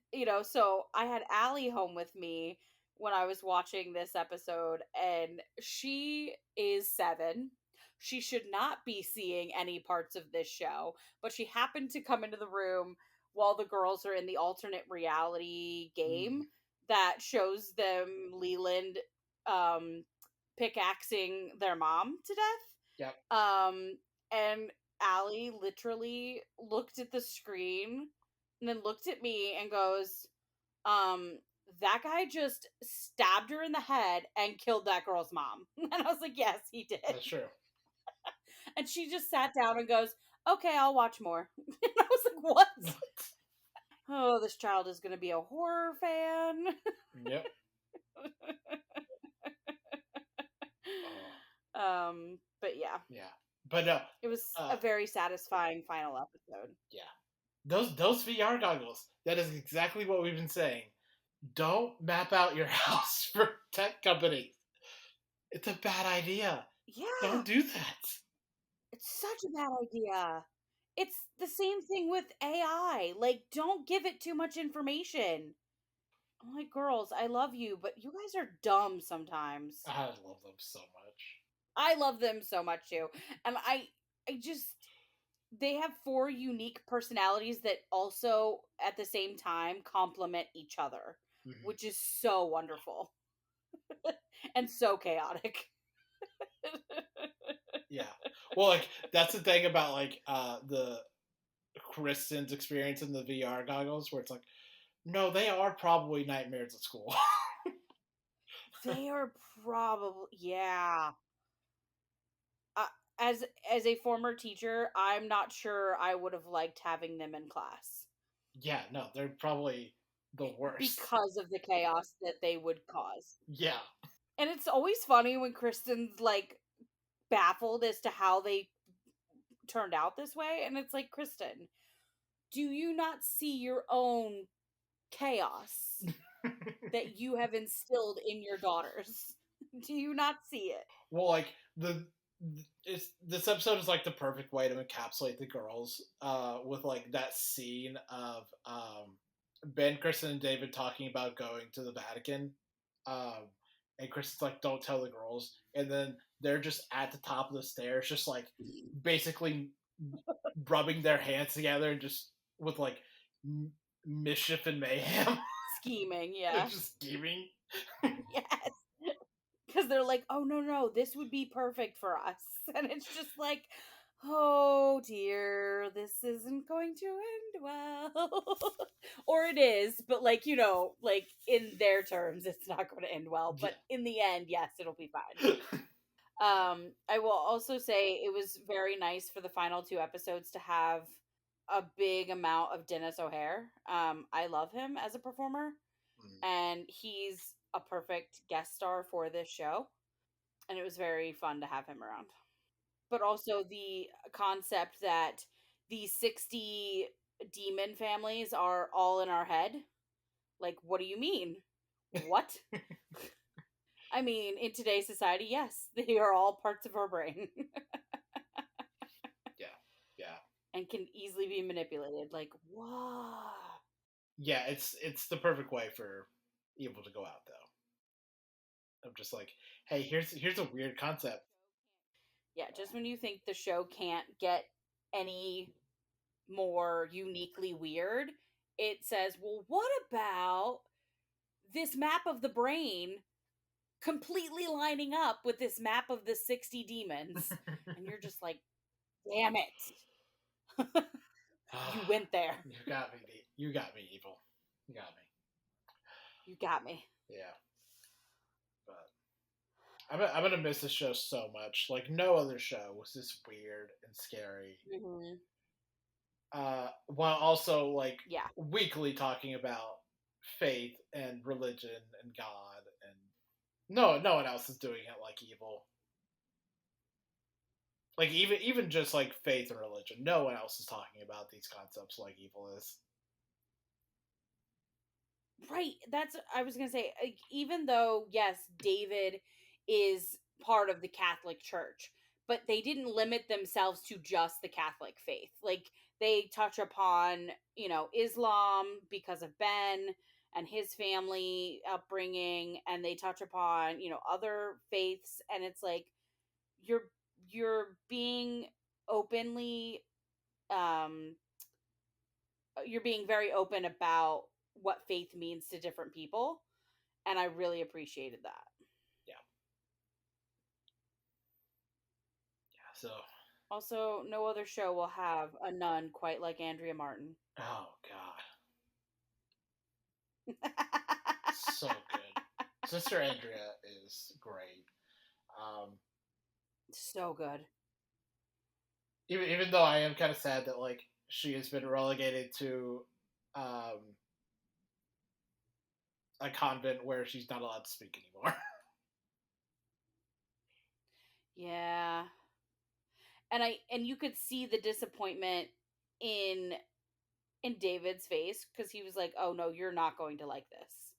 so I had Allie home with me when I was watching this episode, and she is 7. She should not be seeing any parts of this show, but she happened to come into the room while the girls are in the alternate reality game that shows them Leland pickaxing their mom to death. Yep. And Allie literally looked at the screen and then looked at me and goes, that guy just stabbed her in the head and killed that girl's mom. And I was like, yes, he did. That's true. And she just sat down and goes, okay, I'll watch more. And I was like, what? Oh, this child is going to be a horror fan. Yep. But yeah. Yeah. But no. It was a very satisfying final episode. Yeah. Those VR goggles, that is exactly what we've been saying. Don't map out your house for tech companies. It's a bad idea. Yeah. Don't do that. It's such a bad idea. It's the same thing with AI. Like, don't give it too much information. I'm like, girls, I love you, but you guys are dumb sometimes. I love them so much. I love them so much too. And I just, they have 4 unique personalities that also at the same time complement each other, which is so wonderful and so chaotic. Yeah. Well, like, that's the thing about, like, the Kristen's experience in the VR goggles, where it's like, no, they are probably nightmares at school. They are probably, yeah. As a former teacher, I'm not sure I would have liked having them in class. Yeah, no, they're probably the worst. Because of the chaos that they would cause. Yeah. And it's always funny when Kristen's, like, baffled as to how they turned out this way. And it's like, Kristen, do you not see your own chaos that you have instilled in your daughters? Do you not see it? Well, like, this episode is like the perfect way to encapsulate the girls, with like that scene of Ben, Kristen, and David talking about going to the Vatican, and Kristen's like, "Don't tell the girls," and then they're just at the top of the stairs, just like basically rubbing their hands together, and just with like mischief and mayhem, scheming. Yeah, they're just scheming. Yes. Because they're like, oh, no, this would be perfect for us. And it's just like, oh, dear, this isn't going to end well. Or it is, but, like, like, in their terms, it's not going to end well. But in the end, yes, it'll be fine. I will also say it was very nice for the final 2 episodes to have a big amount of Dennis O'Hare. I love him as a performer. and he's a perfect guest star for this show, and it was very fun to have him around. But also the concept that the 60 demon families are all in our head. Like, what do you mean? What? I mean, in today's society, yes, they are all parts of our brain. Yeah, yeah, and can easily be manipulated. Like, what? yeah. It's the perfect way for evil to go out, though. I'm just like, hey, here's a weird concept. Yeah, just when you think the show can't get any more uniquely weird, it says, well, what about this map of the brain completely lining up with this map of the 60 demons? And you're just like, damn it. You went there. You got me. You got me, evil. You got me. You got me. Yeah. But I'm gonna miss this show so much. Like no other show was this weird and scary. Mm-hmm. While also like Yeah. weekly talking about faith and religion and God, and no one else is doing it like evil. Like even just like faith and religion, no one else is talking about these concepts like evil is. Right. That's I was going to say even though yes, David is part of the Catholic Church, but they didn't limit themselves to just the Catholic faith. Like they touch upon, Islam because of Ben and his family upbringing, and they touch upon, other faiths, and it's like you're being openly um you're being very open about what faith means to different people, and I really appreciated that. Yeah. Yeah. So. Also, no other show will have a nun quite like Andrea Martin. Oh God. So good. Sister Andrea is great. So good. Even though I am kind of sad that like she has been relegated to a convent where she's not allowed to speak anymore. Yeah. And you could see the disappointment in David's face because he was like, "Oh no, you're not going to like this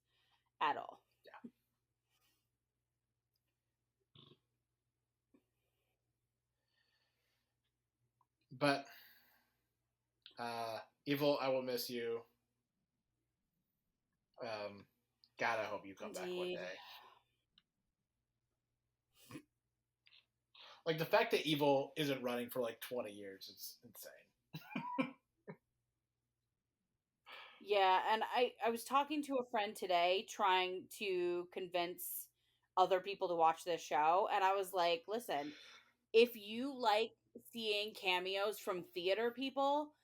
at all." Yeah. But Evil, I will miss you. God, I hope you come back one Indeed. day. Like the fact that Evil isn't running for like 20 years is insane. Yeah, and I was talking to a friend today trying to convince other people to watch this show, and I was like, "Listen, if you like seeing cameos from theater people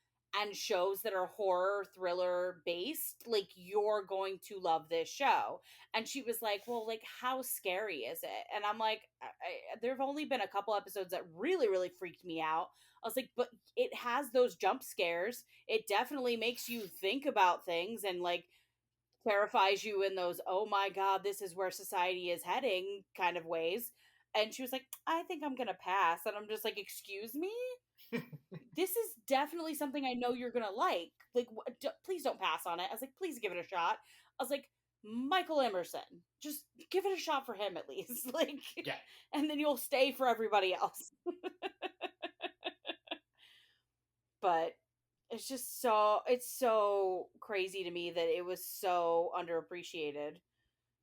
and shows that are horror thriller based, like you're going to love this show." And she was like, "Well, like how scary is it?" And I'm like, there've only been a couple episodes that really really freaked me out. I was like, "But it has those jump scares. It definitely makes you think about things and like terrifies you in those oh my god, this is where society is heading kind of ways." And she was like, "I think I'm gonna pass." And I'm just like, "Excuse me, this is definitely something I know you're gonna like please don't pass on it." I was like, "Please give it a shot." I was like, "Michael Emerson, just give it a shot for him at least." Like, Yeah. and then you'll stay for everybody else. But it's so crazy to me that it was so underappreciated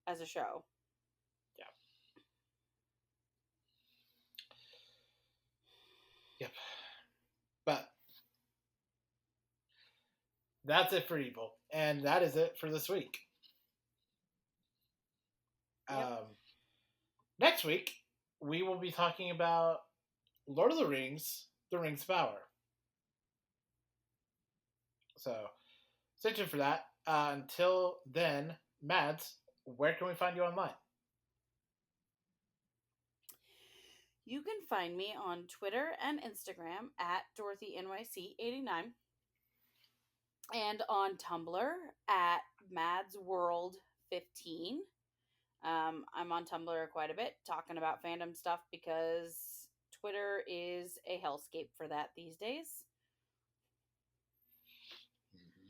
as a show. Yeah. Yep. But that's it for Evil. And that is it for this week. Yep. Next week, we will be talking about Lord of the Rings, The Rings of Power. So stay tuned for that. Until then, Mads, where can we find you online? You can find me on Twitter and Instagram at DorothyNYC89. and on Tumblr at Mads World 15. I'm on Tumblr quite a bit talking about fandom stuff because Twitter is a hellscape for that these days. Mm-hmm.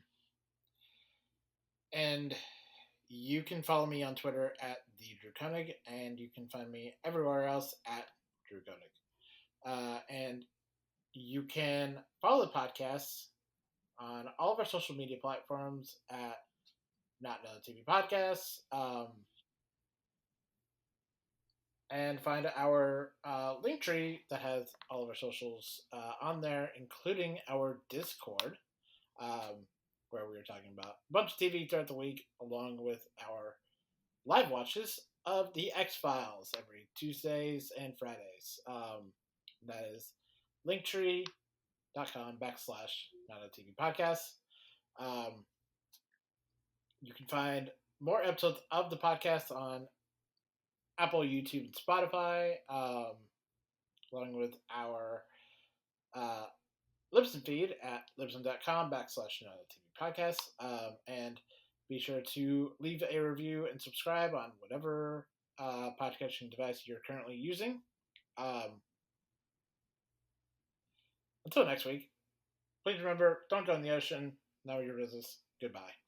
And you can follow me on Twitter at the Drew Koenig, and you can find me everywhere else at Drew Koenig. And you can follow the podcast on all of our social media platforms at Not Another TV Podcasts. And find our link tree that has all of our socials on there, including our Discord, where we were talking about a bunch of TV throughout the week, along with our live watches of the X Files every Tuesdays and Fridays. That is linktree.com / Not a TV Podcast. You can find more episodes of the podcast on Apple, YouTube, and Spotify, along with our Libsyn feed at libsyn.com / Not a TV Podcast. And be sure to leave a review and subscribe on whatever podcasting device you're currently using. Until next week, please remember, don't go in the ocean. Know your business. Goodbye.